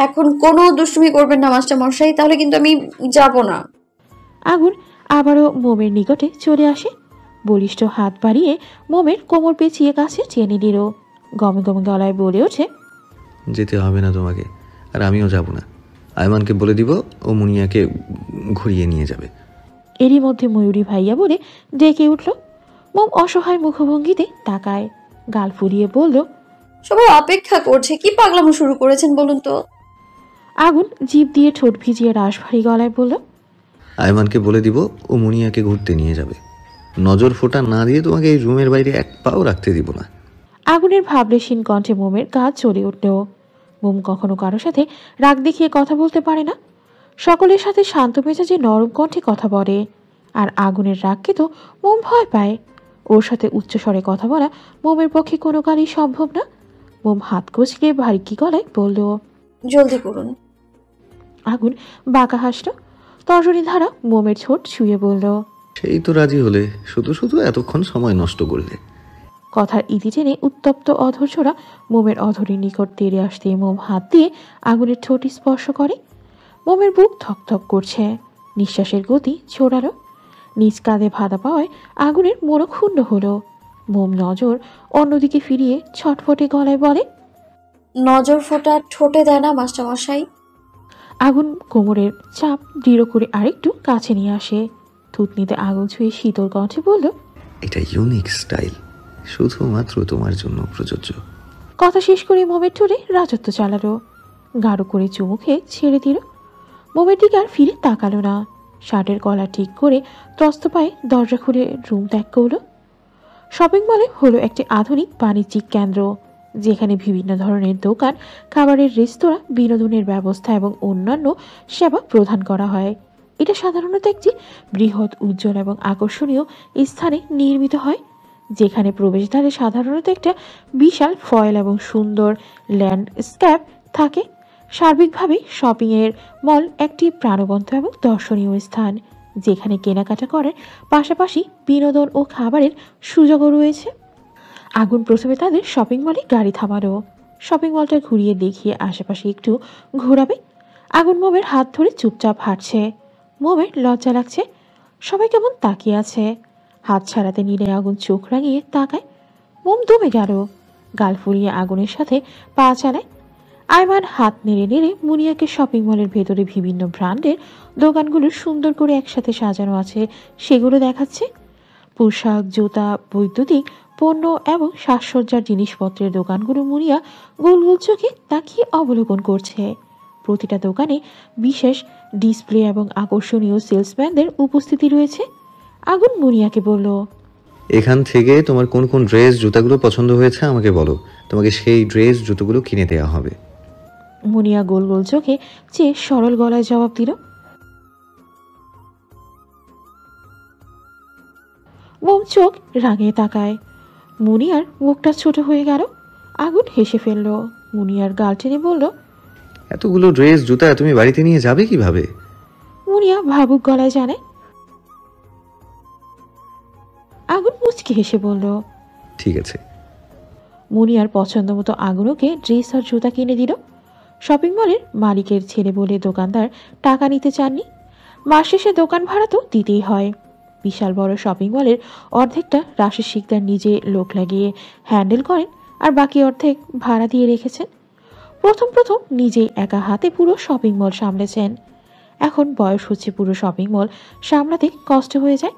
এখন কোনো দুষ্টুমি করবেন না মাস্টার মশাই, তাহলে কিন্তু আমি যাব না। আগুন আবারও মোমের নিকটে চলে আসে, বলিষ্ঠ হাত বাড়িয়ে মোমের কোমর পেঁচিয়ে কাছে টেনে নিল। গমে গমে গলায় বলে ওঠে, যেতে হবে না তোমাকে, আর আমিও যাব না। আয়মানকে বলে দিব, ও মুনিয়াকে ঘুরিয়ে নিয়ে যাবে। এরই মধ্যে ময়ূরী ভাইয়া বলে ডেকে উঠল। মোম অসহায় মুখভঙ্গিতে তাকায়, গাল ফুলিয়ে বলল, সবাই অপেক্ষা করছে, কি পাগলামো শুরু করেছেন বলুন তো। আগুন জিভ দিয়ে ঠোঁট ভিজিয়ে রাশ ভারী গলায় বলল, আয়মানকে বলে দিব, ও মুনিয়াকে ঘুরতে নিয়ে যাবে। নজর ফোটা না দিয়ে তোমাকে এই রুমের বাইরে এক পাও রাখতে দিব না। আগুনের ভাবলেশীন কণ্ঠে মোমের কাজ চলে উঠল। মোম কখনো কারো সাথে রাগ দেখিয়ে কথা বলতে পারে না, সকলের সাথে শান্ত মেজাজে নরম কণ্ঠে কথা বলে। আর আগুনের রাগকে তো মোম ভয় পায়। ওর সাথে উচ্চস্বরে কথা বলা মোমের পক্ষে কোনো কালই সম্ভব না। মোম হাত কচলে ভারী গলায় বলল, জলদি করুন। আগুন বাঁকা হাসল, তর্জনী ধারা মোমের ছোট ছুঁয়ে বলল, সেই তো রাজি হলে, শুধু শুধু এতক্ষণ সময় নষ্ট করলে। কথার ইতি টেনে উত্তপ্ত অধৈর্যরা মোমের অধরের নিকট তেড়ে আসতে মোম হাত দিয়ে আগুনের ঠোঁট স্পর্শ করে। মোমের বুক থকথক করছে, নিঃশ্বাসের গতি জোরালো। নিজ কাঁধে বাধা পাওয়ায় আগুনের মনক্ষুণ্ণ হলো। মোম নজর অন্যদিকে ফিরিয়ে ছটফটে গলায় বলে, নজর ফোটা ঠোঁটে দেয় না মাস্টার মশাই। আগুন কোমরের চাপ দৃঢ় করে আরেকটু কাছে নিয়ে আসে, থুতনিতে আগুন ছুঁয়ে শীতল কণ্ঠে বলল, এটা ইউনিক স্টাইল, শুধুমাত্র তোমার জন্য প্রযোজ্য। কথা শেষ করে মোমের ঠোঁটে রাজত্ব চালালো, গাঢ় করে চুমু খেয়ে ছেড়ে দিল। মোমের দিকে আর ফিরে তাকালো না, শার্টের গলা ঠিক করে ত্রস্ত পায়ে দরজা খুলে রুম ত্যাগ করল। শপিং মলে হলো একটি আধুনিক বাণিজ্যিক কেন্দ্র, যেখানে বিভিন্ন ধরনের দোকান, খাবারের রেস্তোরাঁ, বিনোদনের ব্যবস্থা এবং অন্যান্য সেবা প্রদান করা হয়। এটা সাধারণত একটি বৃহৎ, উজ্জ্বল এবং আকর্ষণীয় স্থানে নির্মিত হয়, যেখানে প্রবেশদ্বারে সাধারণত একটা বিশাল ফয়েল এবং সুন্দর ল্যান্ডস্কেপ থাকে। সার্বিকভাবে শপিংয়ের মল একটি প্রাণবন্ত এবং দর্শনীয় স্থান, যেখানে কেনাকাটা করার পাশাপাশি বিনোদন ও খাবারের সুযোগও রয়েছে। আগুন প্রথমে তাদের শপিং মলে গাড়ি থামালো, শপিং মলটা ঘুরিয়ে দেখিয়ে আশেপাশে একটু ঘোরাবে। আগুন মোমের হাত ধরে চুপচাপ হাঁটছে। মোমের লজ্জা লাগছে, সবাই কেমন তাকিয়ে আছে। হাত ছাড়াতে নিলে আগুন চোখ রাঙিয়ে তাকায়। মোম দমে গেল, গাল ফুলিয়ে আগুনের সাথে পা চালায়। আয়মান হাত নেড়ে নেড়ে মুনিয়াকে শপিং মলের ভেতরে বিভিন্ন ব্র্যান্ডের দোকানগুলো সুন্দর করে একসাথে সাজানো আছে সেগুলো দেখাচ্ছে। পোশাক, জুতা, বৈদ্যুতিক পণ্য এবং সাজসজ্জার জিনিসপত্রের দোকানগুলো মুনিয়া গোল গোল চোখে তাকিয়ে অবলোকন করছে। প্রতিটা দোকানে বিশেষ ডিসপ্লে এবং আকর্ষণীয় সেলসম্যানদের উপস্থিতি রয়েছে। আগুন মুনিয়াকে বলল, এখান থেকে তোমার কোন কোন ড্রেস জুতাগুলো পছন্দ হয়েছে আমাকে বলো, তোমাকে সেই ড্রেস জুতোগুলো কিনে দেওয়া হবে। মুনিয়া গোল গোল চোখে চেয়ে সরল গলায় জবাব দিল। মোম চোখ রাঙিয়ে তাকায়। মুনিয়ার মুখটা ছোট হয়ে গেল। আগুন হেসে ফেলল, মুনিয়ার গাল টেনে বলল, এতগুলো ড্রেস জুতা তুমি বাড়িতে নিয়ে যাবে কিভাবে? মুনিয়া ভাবুক গলায় জানায়। আগুন মুচকি হেসে বলল, ঠিক আছে। মুনিয়ার পছন্দ মতো আগুনকে ড্রেস আর জুতা কিনে দিল। শপিং মলের মালিকের ছেলে বলে দোকানদার টাকা নিতে চাননি। মাস শেষে দোকান ভাড়া তো দিতেই হয়। বিশাল বড় শপিং মলের অর্ধেকটা রাশেদ শিকদার নিজে লোক লাগিয়ে হ্যান্ডেল করেন, আর বাকি অর্ধেক ভাড়া দিয়ে রেখেছেন। প্রথম প্রথম নিজেই একা হাতে পুরো শপিং মল সামলেছেন। এখন বয়স হচ্ছে, পুরো শপিং মল সামলাতে কষ্ট হয়ে যায়।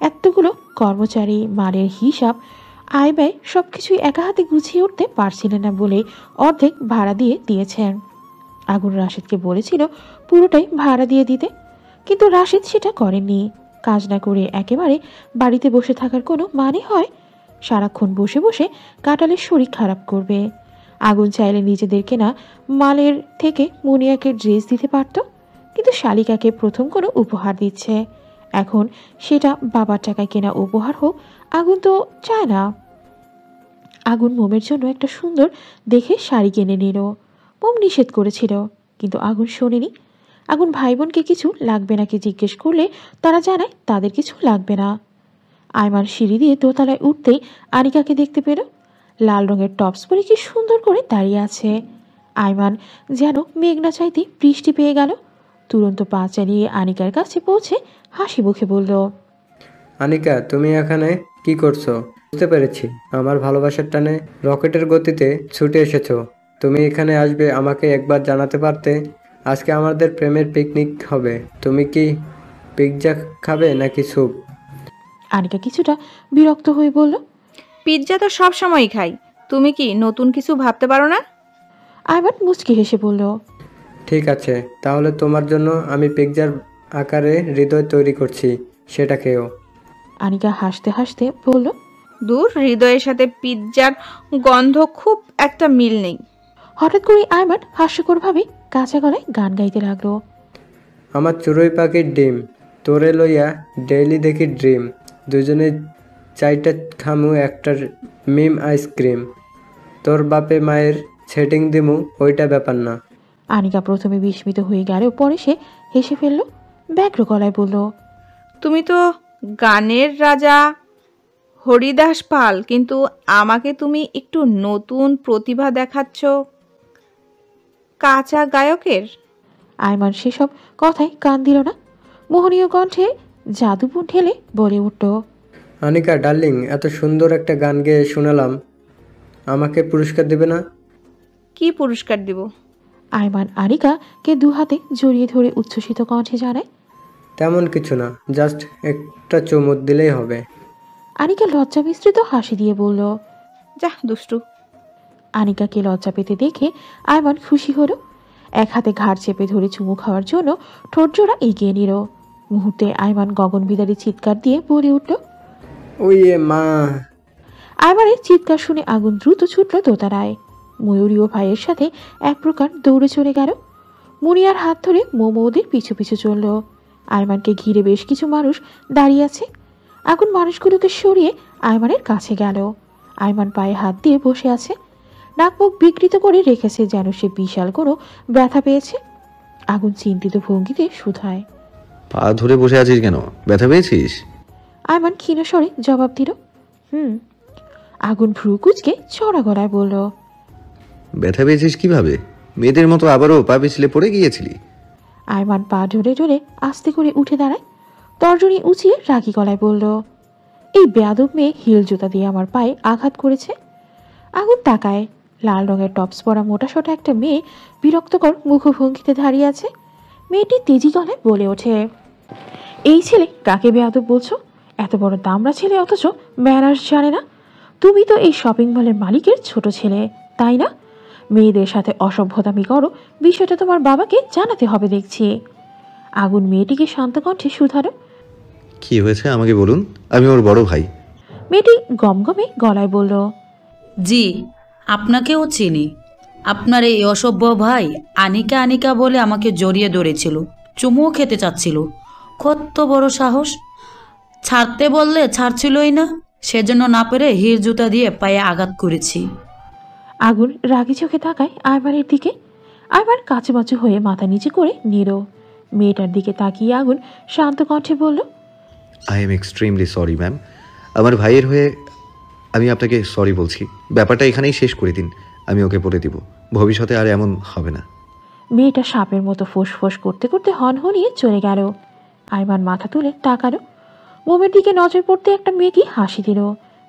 এতগুলো কর্মচারী, মালের হিসাব, আয় ব্যয় সবকিছুই একা হাতে গুছিয়ে উঠতে পারছিলেন না বলে অর্ধেক ভাড়া দিয়ে দিয়েছেন। আগুন রাশেদকে বলেছিল পুরোটাই ভাড়া দিয়ে দিতে, কিন্তু রাশেদ সেটা করেননি। কাজ না করে একেবারে বাড়িতে বসে থাকার কোনো মানে হয়? সারাক্ষণ বসে বসে কাটালের শরীর খারাপ করবে। আগুন চাইলে নিজেদের কেনা মালের থেকে মুনিয়াকে ড্রেস দিতে পারত, কিন্তু শালিকাকে প্রথম কোনো উপহার দিচ্ছে। এখন সেটা বাবার টাকায় কেনা উপহার হোক, আগুন তো চায় না। আগুন মোমের জন্য একটা সুন্দর দেখে শাড়ি কিনে নিল। মোম নিষেধ করেছিল, কিন্তু আগুন শোনেনি। আগুন ভাই বোনকে কিছু লাগবে নাকি জিজ্ঞেস করলে তারা জানায় তাদের কিছু লাগবে না। আয়মান সিঁড়ি দিয়ে দোতলায় উঠতেই আনিকাকে দেখতে পেল। লাল রঙের টপস পরে কি সুন্দর করে দাঁড়িয়ে আছে। আইমান যেন মেঘনা চাইতে বৃষ্টি পেয়ে গেল। তুরন্ত পা চালিয়ে আনিকার কাছে পৌঁছে হাসি মুখে বলল, আনিকা, তুমি এখানে কি করছো? বুঝতে পেরেছি, আমার ভালোবাসার টানে রকেটের গতিতে ছুটে এসেছো। তুমি এখানে আসবে আমাকে একবার জানাতে পারতে। আজকে আমাদের প্রেমের পিকনিক হবে। তুমি কি পিৎজা খাবে নাকি স্যুপ? আনিকা কিছুটা বিরক্ত হয়ে বলল, পিৎজা তো সব সময়ই খাই, তুমি কি নতুন কিছু ভাবতে পারো না? আইমান মুচকি হেসে বলল, ঠিক আছে, তাহলে তোমার জন্য আমি পিৎজার আকারে হৃদয় তৈরি করছি, সেটা খেও। আনিকা হাসতে হাসতে বলল, দূর, হৃদয়ের সাথে পিৎজার গন্ধ খুব একটা মিল নেই। হঠাৎ করে আইমান হাস্যকরভাবে কাঁচা গলায় গান গাইতে লাগলো। আমার চড়ুই পাখির ডিম, তোরে লইয়া ডেইলি দেখি ড্রিম, দুজনে চাইটা খামু একটা মিম আইসক্রিম, তোর বাপে মায়ের সেটিং দিমু ওইটা ব্যাপার না। আনিকা প্রথমে বিস্মিত হয়ে গেলেও পরে সে হেসে ফেলল, ব্যগ্র গলায় বলল, তুমি তো গানের রাজা হরিদাস পাল, কিন্তু আমাকে তুমি একটু নতুন প্রতিভা দেখাচ্ছ কাঁচা গায়কের। আইমান সেসব কথায় কান দিল না। মোহনীয় কণ্ঠে জাদুপুর ঢেলে বলে উঠল, আনিকা ডার্লিং, এত সুন্দর একটা গান গেয়ে শোনালাম, আমাকে পুরস্কার দেবে না? কি পুরস্কার দিব? আইমান আনিকাকে দু হাতে জড়িয়ে ধরে উচ্ছ্বসিত কণ্ঠে জানায়, তেমন কিছু না, জাস্ট একটা চুমুক দিলেই হবে। আনিকা লজ্জা মিশ্রিত হাসি দিয়ে বলল, যা দুষ্টু। আনিকাকে লজ্জা পেতে দেখে আইমান খুশি হলো। এক হাতে ঘাড় চেপে ধরে চুমু খাওয়ার জন্য ঠোঁটজোড়া এগিয়ে নিল। মুহূর্তে আইমান গগন বিদারী চিৎকার দিয়ে বলে উঠল, ওই মা! আইমানের চিৎকার শুনে আগুন দ্রুত ছুটল দোতারায়। ময়ূরীয় ভাইয়ের সাথে এক প্রকার দৌড়ে চলে গেল। মুনিয়ার হাত ধরে মোমোদের পিছু পিছু চলল। আইমানকে ঘিরে বেশ কিছু মানুষ দাঁড়িয়ে আছে। আগুন মানুষগুলোকে সরিয়ে আইমানের কাছে গেল। আইমান পায়ে হাত দিয়ে বসে আছে, নাক মুখ বিকৃত করে রেখেছে যেন সে বিশাল কোনো ব্যথা পেয়েছে। আগুন চিন্তিত ভঙ্গিতে শুধায়, পা ধরে বসে আছিস কেন? ব্যথা পেয়েছিস? আইমান ক্ষীণ স্বরে জবাব দিল, আগুন ভ্রু কুচকে চড়া গলায় বলল, ব্যথা পেয়েছিস কিভাবে? মেয়েদের মতো আবারও পা পিছলে পড়ে গিয়েছিলি? আইমান পা ধরে ধরে আস্তে করে উঠে দাঁড়ায়। তর্জনী উঁচিয়ে রাগী গলায় বলল, এই বেয়াদব মেয়ে হিল জুতা দিয়ে আমার পায়ে আঘাত করেছে। আগুন তাকায়। লাল রঙের টপস পরা মোটাসোটা একটা মেয়ে বিরক্তকর মুখভঙ্গিতে দাঁড়িয়ে আছে। মেয়েটি তেজি গলায় বলে ওঠে, এই ছেলে কাকে বেয়াদব বলছো? এত বড় দামড়া ছেলে অথচ ম্যানার্স জানে না। তুমি তো এই শপিং মলের মালিকের ছোট ছেলে, তাই না? মেয়েদের সাথে অসভ্যতামি করো, বিষয়টা তোমার বাবাকে জানাতে হবে দেখছি। আগুন মেয়েটিকে শান্ত কণ্ঠে শুধারো, কি হয়েছে আমাকে বলুন, আমি ওর বড় ভাই। মেয়েটি গমগমে গলায় বলল, জি, আপনাকেও চিনি। আপনার এই অসভ্য ভাই আনিকা আনিকা বলে আমাকে জড়িয়ে ধরেছিল, চুমুও খেতে চাচ্ছিল। কত বড় সাহস! ছাড়তে বললে ছাড়ছিলই না, সেজন্য না পেরে হিল জুতা দিয়ে পায়ে আঘাত করেছি। আগুন রাগি চোখে তাকায় আইমানের দিকে। আইমান কাচুমাচু হয়ে মাথা নিচে করে নিল। মেয়েটার দিকে তাকিয়ে আগুন শান্ত কণ্ঠে বলল, I am extremely sorry ma'am. আমার ভাইয়ের হয়ে আমি আপনাকে সরি বলছি। ব্যাপারটা এখানেই শেষ করে দিন, আমি ওকে বলে দিব ভবিষ্যতে আর এমন হবে না। মেয়েটা সাপের মতো ফোঁস করতে করতে হনহনিয়ে চলে গেল। আইমান মাথা তুলে তাকালো। মোমের দিকে নজর পড়তে একটা মেয়েকে হাসি দিল।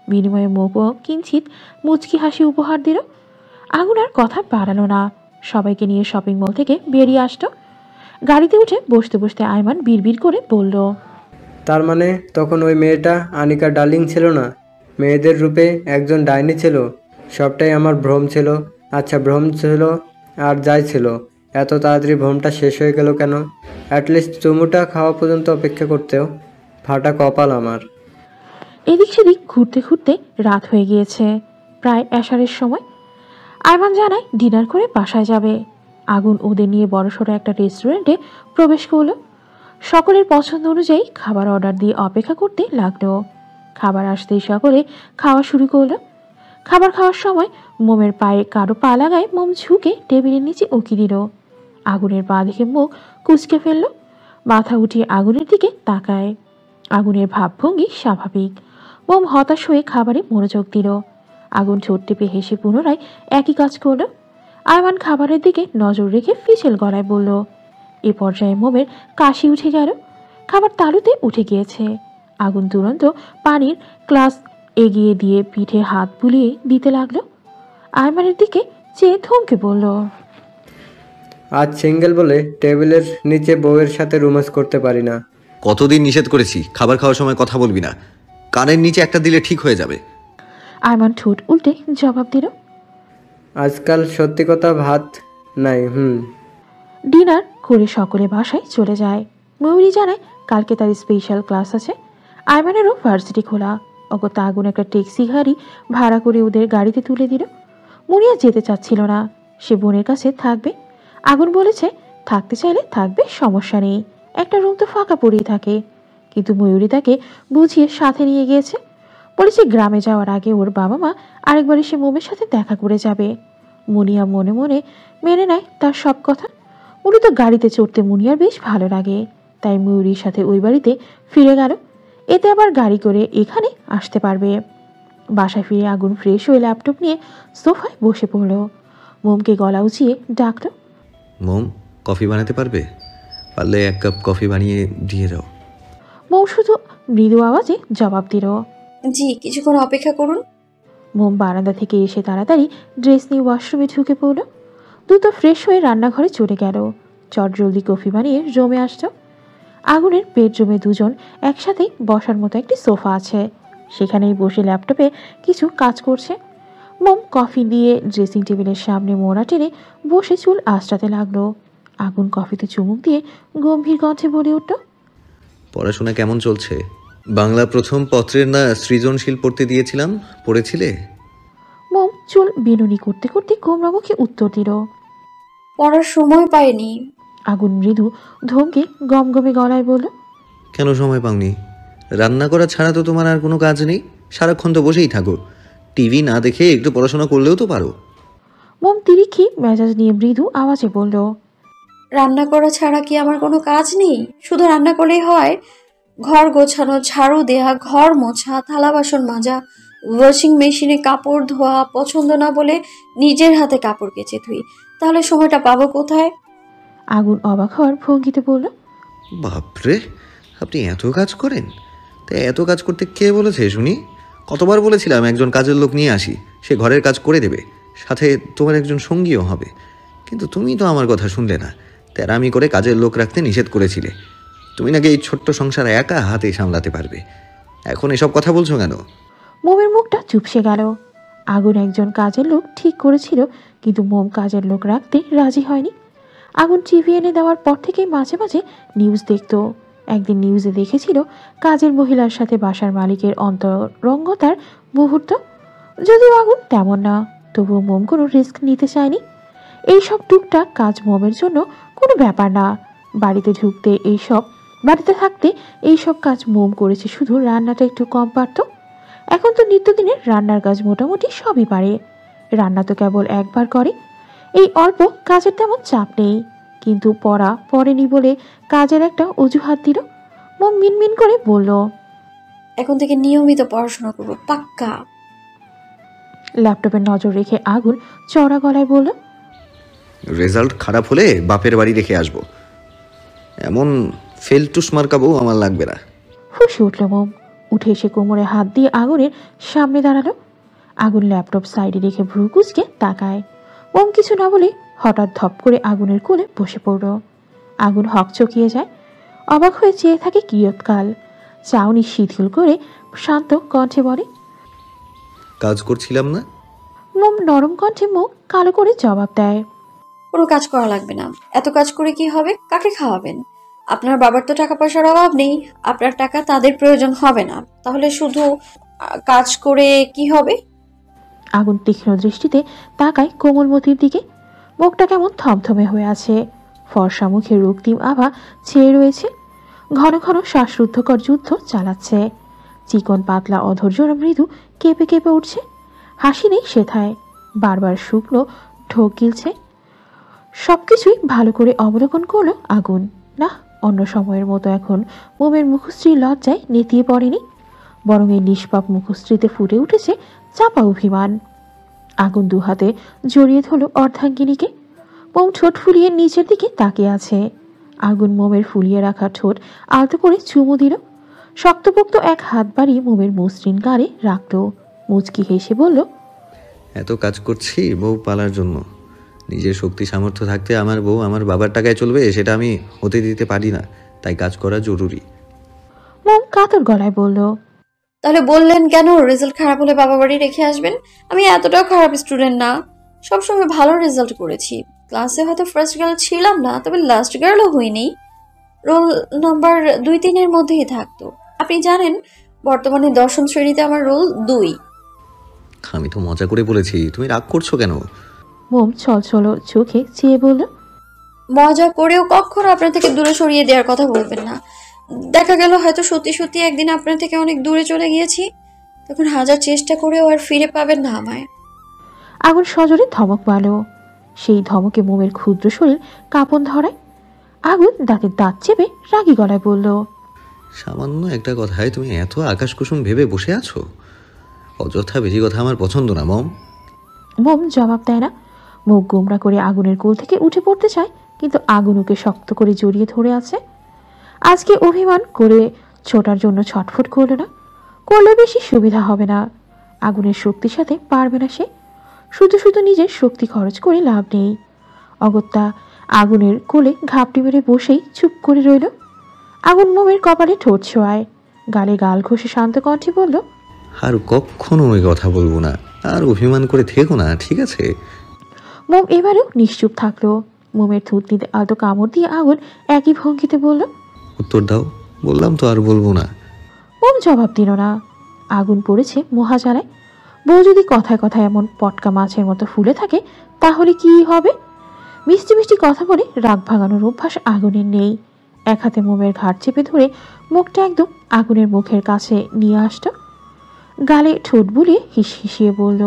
বিনিময়ে মোমো কিঞ্চিত মুচকি হাসি উপহার দিল। আগুন আর কথা বাড়ালো না, সবাইকে নিয়ে শপিং মল থেকে বেরিয়ে আসতো। গাড়িতে উঠে বসতে বসতে আইমান বিড়বিড় করে বলল, তার মানে তখন ওই মেয়েটা আনিকা ডার্লিং ছিল না, মেয়েদের রূপে একজন ডাইনি ছিল। সবটাই আমার ভ্রম ছিল। আচ্ছা, ভ্রম ছিল আর যাই ছিল, এত তাড়াতাড়ি ভ্রমটা শেষ হয়ে গেল কেন? অ্যাটলিস্ট চুমুটা খাওয়া পর্যন্ত অপেক্ষা করতেও ফাটা কপাল আমার। এদিক সেদিক ঘুরতে ঘুরতে রাত হয়ে গিয়েছে, প্রায় এশারের সময়। আইমান জানায় ডিনার করে বাসায় যাবে। আগুন ওদের নিয়ে বড়সড় একটা রেস্টুরেন্টে প্রবেশ করলো। সকলের পছন্দ অনুযায়ী খাবার অর্ডার দিয়ে অপেক্ষা করতে লাগলো। খাবার আসতেই সকলে খাওয়া শুরু করলো। খাবার খাওয়ার সময় মোমের পায়ে কারো পা লাগায় মোম ঝুঁকে টেবিলের নিচে উকি দিল। আগুনের পা দেখে মুখ কুঁচকে ফেলল। মাথা উঠিয়ে আগুনের দিকে তাকায়। আগুনের ভাবভঙ্গি স্বাভাবিক। মোম হতাশ হয়ে খাবারে মনোযোগ দিল। আগুন ঠোঁট টেপে হেসে পুনরায় একই কাজ করল। আয়মান খাবারের দিকে নজর রেখে ফিসেল গলায় বলল। এ পর্যায়ে মোমের কাশি উঠে গেল, খাবার তালুতে উঠে গিয়েছে। আগুন তুরন্ত পানির গ্লাস এগিয়ে দিয়ে পিঠে হাত বুলিয়ে দিতে লাগলো। আয়মানের দিকে চেয়ে থমকে বলল, আজ সিঙ্গেল বলে টেবিলের নিচে বউয়ের সাথে রোম্যান্স করতে পারি না। কতদিন নিষেধ করেছি খাবার খাওয়ার সময় কথা বলবি না, কানের নিচে একটা দিলে ঠিক হয়ে যাবে। আয়মান ঠোঁট উল্টে জবাব দিল, আজকাল সত্যি কথা ভাত নাই। ডিনার করে সকলে বাসায় চলে যায়। ময়ূরী জানায় কালকে তার স্পেশাল ক্লাস আছে। আয়মানেরও ভার্সিটি খোলা। অগত্যা আগুন একটা ট্যাক্সি গাড়ি ভাড়া করে ওদের গাড়িতে তুলে দিল। মুনিয়া যেতে চাচ্ছিল না, সে বোনের কাছে থাকবে। আগুন বলেছে থাকতে চাইলে থাকবে, সমস্যা নেই, একটা রুম তো ফাঁকা পড়েই থাকে। কিন্তু ময়ূরী তাকে বুঝিয়ে সাথে নিয়ে গিয়েছে, বলেছে গ্রামে যাওয়ার আগে ওর বাবা মা আরেকবার এসে মোমের সাথে দেখা করে যাবে। মুনিয়া মনে মনে মেনে নেয় তার সব কথা। উনি তো গাড়িতে চড়তে মুনিয়ার বেশ ভালো লাগে, তাই ময়ূরীর সাথে ওই বাড়িতে ফিরে গেল। এতে আবার গাড়ি করে এখানে আসতে পারবে। বাসায় ফিরে আগুন ফ্রেশ হয়ে ল্যাপটপ নিয়ে সোফায় বসে পড়ল। মোমকে গলা উঁচিয়ে ডাকলো, মোম, কফি বানাতে পারবে? পারলে 1 কাপ কফি বানিয়ে দিয়ে দাও। মোম শুধু মৃদু আওয়াজে জবাব দিল, জি, কিছুক্ষণ অপেক্ষা করুন। মোম বারান্দা থেকে এসে তাড়াতাড়ি ড্রেস নিয়ে ওয়াশরুমে ঢুকে পড়ল। দ্রুত ফ্রেশ হয়ে রান্নাঘরে চলে গেল। চটজলদি কফি বানিয়ে রুমে আসতো। আগুনের বেডরুমে দুজন একসাথেই বসার মতো একটি সোফা আছে, সেখানেই বসে ল্যাপটপে কিছু কাজ করছে। মোম কফি দিয়ে ড্রেসিং টেবিলের সামনে মোড়া টেনে বসে চুল আঁচড়াতে লাগলো। আগুন কফিতে চুমুক দিয়ে গম্ভীর কণ্ঠে বলে উঠল, পড়াশোনা কেমন চলছে? বাংলা প্রথম পত্রের না সৃজনশীল পড়তে দিয়েছিলাম, পড়েছিলে? মোম চুল বেনুনি করতে করতে গোমরা মুখে উত্তর দিল, পড়ার সময় পাইনি। আগুন মৃদু ধমকে গমগমে গলায় বলল, কেন সময় পাওনি? রান্না করা ছাড়া তো তোমার আর কোনো কাজ নেই, সারাক্ষণ তো বসেই থাকো। টিভি না দেখে একটু পড়াশোনা করলেও তো পারো। মোম তিরিক্ষি মেজাজ নিয়ে মৃদু আওয়াজে বলল, রান্না করা ছাড়া কি আমার কোনো কাজ নেই? শুধু রান্না করলেই হয়? ঘর গোছানো, ঝাড়ু দেয়া, ঘর মোছা, থালা বাসন মাজা, ওয়াশিং মেশিনে কাপড় ধোয়া, পছন্দ না বলে নিজের হাতে কাপড় কেচে ধুই, তাহলে সময়টা পাবো কোথায়? আগুন অবাক হওয়ার ভঙ্গিতে বলল, বাপরে, আপনি এত কাজ করেন? তাই এত কাজ করতে কে বলেছে শুনি? কতবার বলেছিলাম একজন কাজের লোক নিয়ে আসি, সে ঘরের কাজ করে দেবে, সাথে তোমার একজন সঙ্গীও হবে। কিন্তু তুমি তো আমার কথা শুনলে না, তেরামি করে কাজের লোক রাখতে নিষেধ করেছিলে। তুমি নাকি এই ছোট্ট সংসার একা হাতে সামলাতে পারবে, এখন এসব কথা বলছো কেন? মোমের মুখটা চুপসে গেল। আগুন একজন কাজের লোক ঠিক করেছিল, কিন্তু মোম কাজের লোক রাখতে রাজি হয়নি। আগুন টিভি এনে দেওয়ার পর থেকেই মাঝে মাঝে নিউজ দেখত। একদিন নিউজে দেখেছিল কাজের মহিলার সাথে বাসার মালিকের অন্তরঙ্গতার মুহূর্ত। যদিও আগুন তেমন না, তবুও মোম কোনো রিস্ক নিতে চায়নি। এইসব টুকটাক কাজ মোমের জন্য কোনো ব্যাপার না। বাড়িতে থাকতে এইসব কাজ মোম করেছে, শুধু রান্নাটা একটু কম পারত। এখন তো নিত্যদিনের রান্নার কাজ মোটামুটি সবই পারে। রান্না তো কেবল একবার করে। এই অল্প কাজের তেমন চাপ নেই, কিন্তু পড়া পড়েনি বলে কাজের একটা অজুহাত দিল। মোম মিনমিন করে বলল, এখন থেকে নিয়মিত পড়াশোনা করবো, পাক্কা। ল্যাপটপে নজর রেখে আগুন চড়া গলায় বলল, রেজাল্ট খারাপ হলে বাপের বাড়ি রেখে আসবো, এমন ফেলটুস মার্কা বউ আমার লাগবে না। ফুঁসে উঠল মোম। উঠে এসে কোমরে হাত দিয়ে আগুনের সামনে দাঁড়ালো। আগুন ল্যাপটপ সাইডে রেখে ভ্রু কুঁচকে তাকায়। মোম কিছু না বলে হঠাৎ ধপ করে আগুনের কোলে বসে পড়ল। আগুন হকচকিয়ে যায়, অবাক হয়ে চেয়ে থাকে কিয়ৎকাল। চাউনি শিথিল করে শান্ত কণ্ঠে বলে, কাজ করছিলাম না? মোম নরম কণ্ঠে মুখ কালো করে জবাব দেয়, কোনো কাজ করা লাগবে না। এত কাজ করে কি হবে? কাকে খাওয়াবেন? আপনার বাবার তো টাকা পয়সার অভাব নেই, আপনার টাকা তাদের প্রয়োজন হবে না, তাহলে শুধু কাজ করে কি হবে? আগুন তীক্ষ্ণ দৃষ্টিতে তাকায় কোমলমতির দিকে। মুখটা কেমন থমথমে হয়ে আছে, ফর্সা মুখে রক্তিম আভা ছেয়ে রয়েছে। ঘন ঘন শ্বাসরুদ্ধকর যুদ্ধ চালাচ্ছে। চিকন পাতলা অধৈর্যরা মৃদু কেঁপে কেঁপে উঠছে। হাসি নেই সেথায়, বারবার শুকনো ঢোক গিলছে। সবকিছুই ভালো করে অবলোকন করলো আগুন। না, অন্য সময়ের মতো এখন মোমের মুখশ্রী লজ্জায় নেতিয়ে পড়েনি, বরং এই নিষ্পাপ মুখশ্রীতে ফুটে উঠেছে চাপা অভিমান। আগুন দুহাতে জড়িয়ে ধরল অর্ধাঙ্গিনীকে। মোম ঠোঁট ফুলিয়ে নিচের দিকে তাকিয়ে আছে। আগুন মোমের ফুলিয়ে রাখা ঠোঁট আলতো করে চুমু দিল। শক্তপোক্ত এক হাত বাড়িয়ে মোমের মসৃণ গালে রাখল। মুচকি হেসে বলল, এত কাজ করছি বউ পালার জন্য। নিজের শক্তি সামর্থ্য থাকতে আমার বউ আমার বাবার টাকায় চলবে সেটা আমি হতে দিতে পারি না, তাই কাজ করা জরুরি। মোম কাতর গলায় বলল, তাহলে বললেন কেন রেজাল্ট খারাপ হলে বাবা বাড়ি রেখে আসবেন? আমি এতটাও খারাপ স্টুডেন্ট না, সবসময় ভালো রেজাল্ট করেছি। ক্লাসে হয়তো ফার্স্ট গার্ল ছিলাম না, তবে লাস্ট গার্লও হইনি। রোল নাম্বার 2-3-এর মধ্যেই থাকতো। আপনি জানেন বর্তমানে 10ম শ্রেণীতে আমার রোল 2। আমি তো মজা করে বলেছি, তুমি রাগ করছো কেন? মোম ছলছল চোখে চেয়ে বলল, মজা করেও কখনো আপনার থেকে দূরে সরিয়ে দেওয়ার কথা বলবেন না। দেখা গেল হয়তো সত্যি সত্যি একদিন আপনার থেকে অনেক দূরে চলে গিয়েছি, তখন হাজার চেষ্টা করেও আর ফিরে পাবেন না আমায়। আগুন সজোরে ধমক মারল। সেই ধমকে মোমের ক্ষুদ্র শরীর কাঁপন ধরায়। আগুন দাঁতের দাঁত চেপে রাগী গলায় বলল, সামান্য একটা কথায় তুমি এত আকাশ কুসুম ভেবে বসে আছো? অযথা বেশি কথা আমার পছন্দ না মম। মোম জবাব দেয় না। মুখ গোমরা করে আগুনের কোল থেকে উঠে পড়তে চায়, কিন্তু আগুন ওকে শক্ত করে জড়িয়ে ধরে আছে। আজকে অভিমান করে ছোটার জন্য ছটফট করল না, করলে বেশি সুবিধা হবে না। আগুনের শক্তির সাথে পারবে না সে। শুধু শুধু নিজের শক্তি খরচ করে লাভ নেই। অগত্যা আগুনের কোলে ঘাপটি মেরে বসেই চুপ করে রইল। আগুন মোমের কপালে ঠোঁট ছোঁয়ায়, গালে গাল ঘষে শান্ত কণ্ঠে বলল, আর কখনো ওই কথা বলবো না, আর অভিমান করে থেকো না, ঠিক আছে? মোম এবারেও নিশ্চুপ থাকলো। মোমের থুতনিতে আলতো কামড় দিয়ে আগুন একই ভঙ্গিতে বলল, উত্তর দাও। বললাম তো আর বলবো না। মোম জবাব দিল না। আগুন পড়েছে মহাজালায়। বউ যদি কথায় কথায় এমন পটকা মাছের মতো ফুলে থাকে তাহলে কি হবে? মিষ্টি মিষ্টি কথা বলে রাগ ভাঙানোর অভ্যাস আগুনের নেই। এক হাতে মোমের ঘাড় চেপে ধরে মুখটা একদম আগুনের মুখের কাছে নিয়ে আসতো। গালে ঠোঁট বুলিয়ে হিসিয়ে বলল,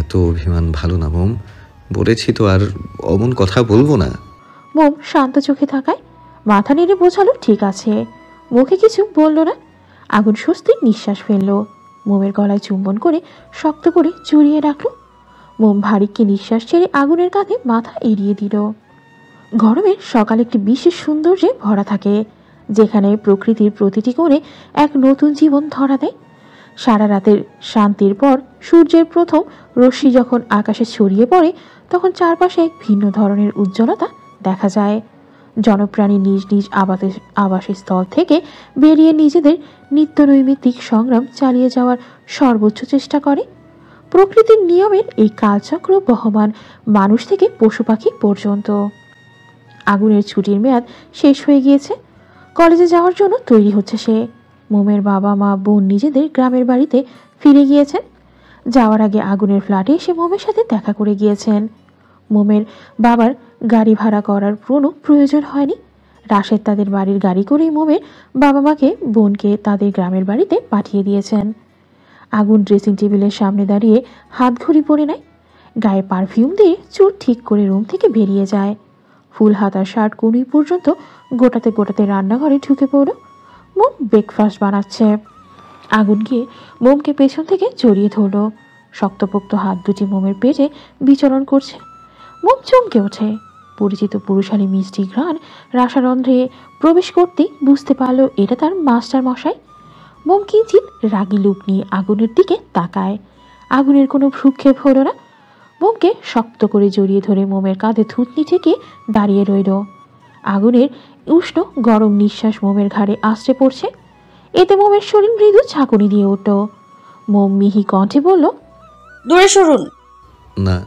এত অভিমান ভালো না মম, বলেছি তো আর অমন কথা বলবো না। মোম শান্ত চোখে থাকায় মাথা নেড়ে বোঝালো ঠিক আছে, মুখে কিছু বলল না। আগুন স্বস্তির নিঃশ্বাস ফেলল। মোমের গলায় চুম্বন করে শক্ত করে জড়িয়ে রাখল। মোম ভারিককে নিঃশ্বাস ছেড়ে আগুনের কাঁধে মাথা এড়িয়ে দিল। গরমের সকাল একটি বিশেষ সৌন্দর্যে ভরা থাকে, যেখানে প্রকৃতির প্রতিটি কোণে এক নতুন জীবন ধরা দেয়। সারা রাতের শান্তির পর সূর্যের প্রথম রশ্মি যখন আকাশে ছড়িয়ে পড়ে, তখন চারপাশে এক ভিন্ন ধরনের উজ্জ্বলতা দেখা যায়। জনপ্রাণী নিজ নিজ আবাসস্থল থেকে বেরিয়ে নিজেদের নিত্য নৈমিত্তিক সংগ্রাম চালিয়ে যাওয়ার সর্বোচ্চ চেষ্টা করে। প্রকৃতির নিয়মের এই কালচক্র বহমান মানুষ থেকে পশু পাখি পর্যন্ত। আগুনের ছুটির মেয়াদ শেষ হয়ে গিয়েছে। কলেজে যাওয়ার জন্য তৈরি হচ্ছে সে। মোমের বাবা মা বোন নিজেদের গ্রামের বাড়িতে ফিরে গিয়েছেন। যাওয়ার আগে আগুনের ফ্ল্যাটে এসে মোমের সাথে দেখা করে গিয়েছেন। মোমের বাবার গাড়ি ভাড়া করার কোনো প্রয়োজন হয়নি। রাশেদ তাদের বাড়ির গাড়ি করেই মোমের বাবা মাকে বোনকে তাদের গ্রামের বাড়িতে পাঠিয়ে দিয়েছেন। আগুন ড্রেসিং টেবিলের সামনে দাঁড়িয়ে হাত ঘড়ি পরে নেয়। গায়ে পারফিউম দিয়ে চুল ঠিক করে রুম থেকে বেরিয়ে যায়। ফুল হাতার শার্ট কনুই পর্যন্ত গোটাতে গোটাতে রান্নাঘরে ঢুকে পড়ল। মোম ব্রেকফাস্ট বানাচ্ছে। আগুন গিয়ে মোমকে পেছন থেকে জড়িয়ে ধরল। শক্তপোক্ত হাত দুটি মোমের পেটে বিচরণ করছে। মোম চমকে ওঠে। পরিচিত পুরুষালী মিষ্টি ঘ্রাণ রাসারন্ধ্রে প্রবেশ করতেই বুঝতে পারল এটা তার মাস্টার মশাই। মোম কিঞ্চিৎ রাগী লুক নিয়ে আগুনের দিকে তাকায়। আগুনের কোনো ভ্রুক্ষেপ হলো না। মোমকে শক্ত করে জড়িয়ে ধরে মোমের কাঁধে থুতনি থেকে দাঁড়িয়ে রইল। আগুনের উষ্ণ গরম নিঃশ্বাস মোমের ঘাড়ে আশ্রে পড়ছে। এতে মোমের শরীর মৃদু ঝাঁকুনি দিয়ে উঠল। মোম মিহি কণ্ঠে বলল, দূরে সরুন। না।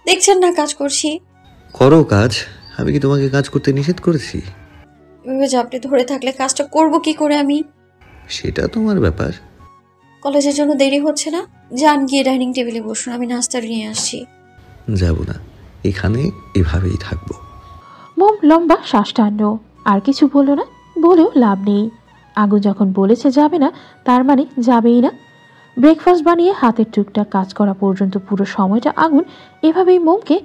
দেখছেন না কাজ করছি। করো কাজ, আমি কি তোমাকে কাজ করতে নিষেধ করেছি? এভাবে জাপটে ধরে থাকলে কাজটা করব কি করে আমি? সেটা তোমার ব্যাপার। কলেজের জন্য দেরি হচ্ছে না? যান গিয়ে ডাইনিং টেবিলে বসুন, আমি নাস্তা নিয়ে আসছি। যাব না, এখানে এভাবেই থাকবো। মোম লম্বা শ্বাস টানল। আর কিছু বলল না, বলেও লাভ নেই। আগুন যখন বলেছে যাবে না, তার মানে যাবেই না। ব্রেকফাস্ট বানিয়ে হাতের টুকটাক কাজ করা পর্যন্ত পুরো সময়টা আগুন এভাবেই মোমকে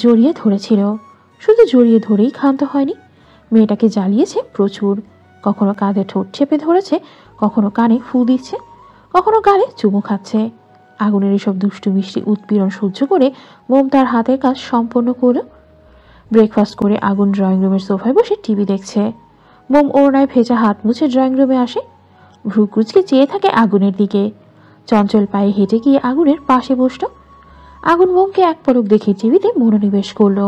জড়িয়ে ধরেছিল। শুধু জড়িয়ে ধরেই ক্ষান্ত হয়নি, মেয়েটাকে জ্বালিয়েছে প্রচুর। কখনো কাঁধে ঠোঁট চেপে ধরেছে, কখনো কানে ফু দিচ্ছে, কখনো গালে চুমু খাচ্ছে। আগুনের এসব দুষ্টু মিষ্টি উৎপীড়ন সহ্য করে মোম তার হাতের কাজ সম্পন্ন করল। ব্রেকফাস্ট করে আগুন ড্রয়িং রুমের সোফায় বসে টিভি দেখছে। মোম ওড়নায় ভেজা হাত মুছে ড্রয়িং রুমে আসে। ভ্রু কুচকে চেয়ে থাকে আগুনের দিকে। চঞ্চল পায়ে হেঁটে গিয়ে আগুনের পাশে বসল। আগুন মোমকে এক পলক দেখে টিভিতে মনোনিবেশ করলো।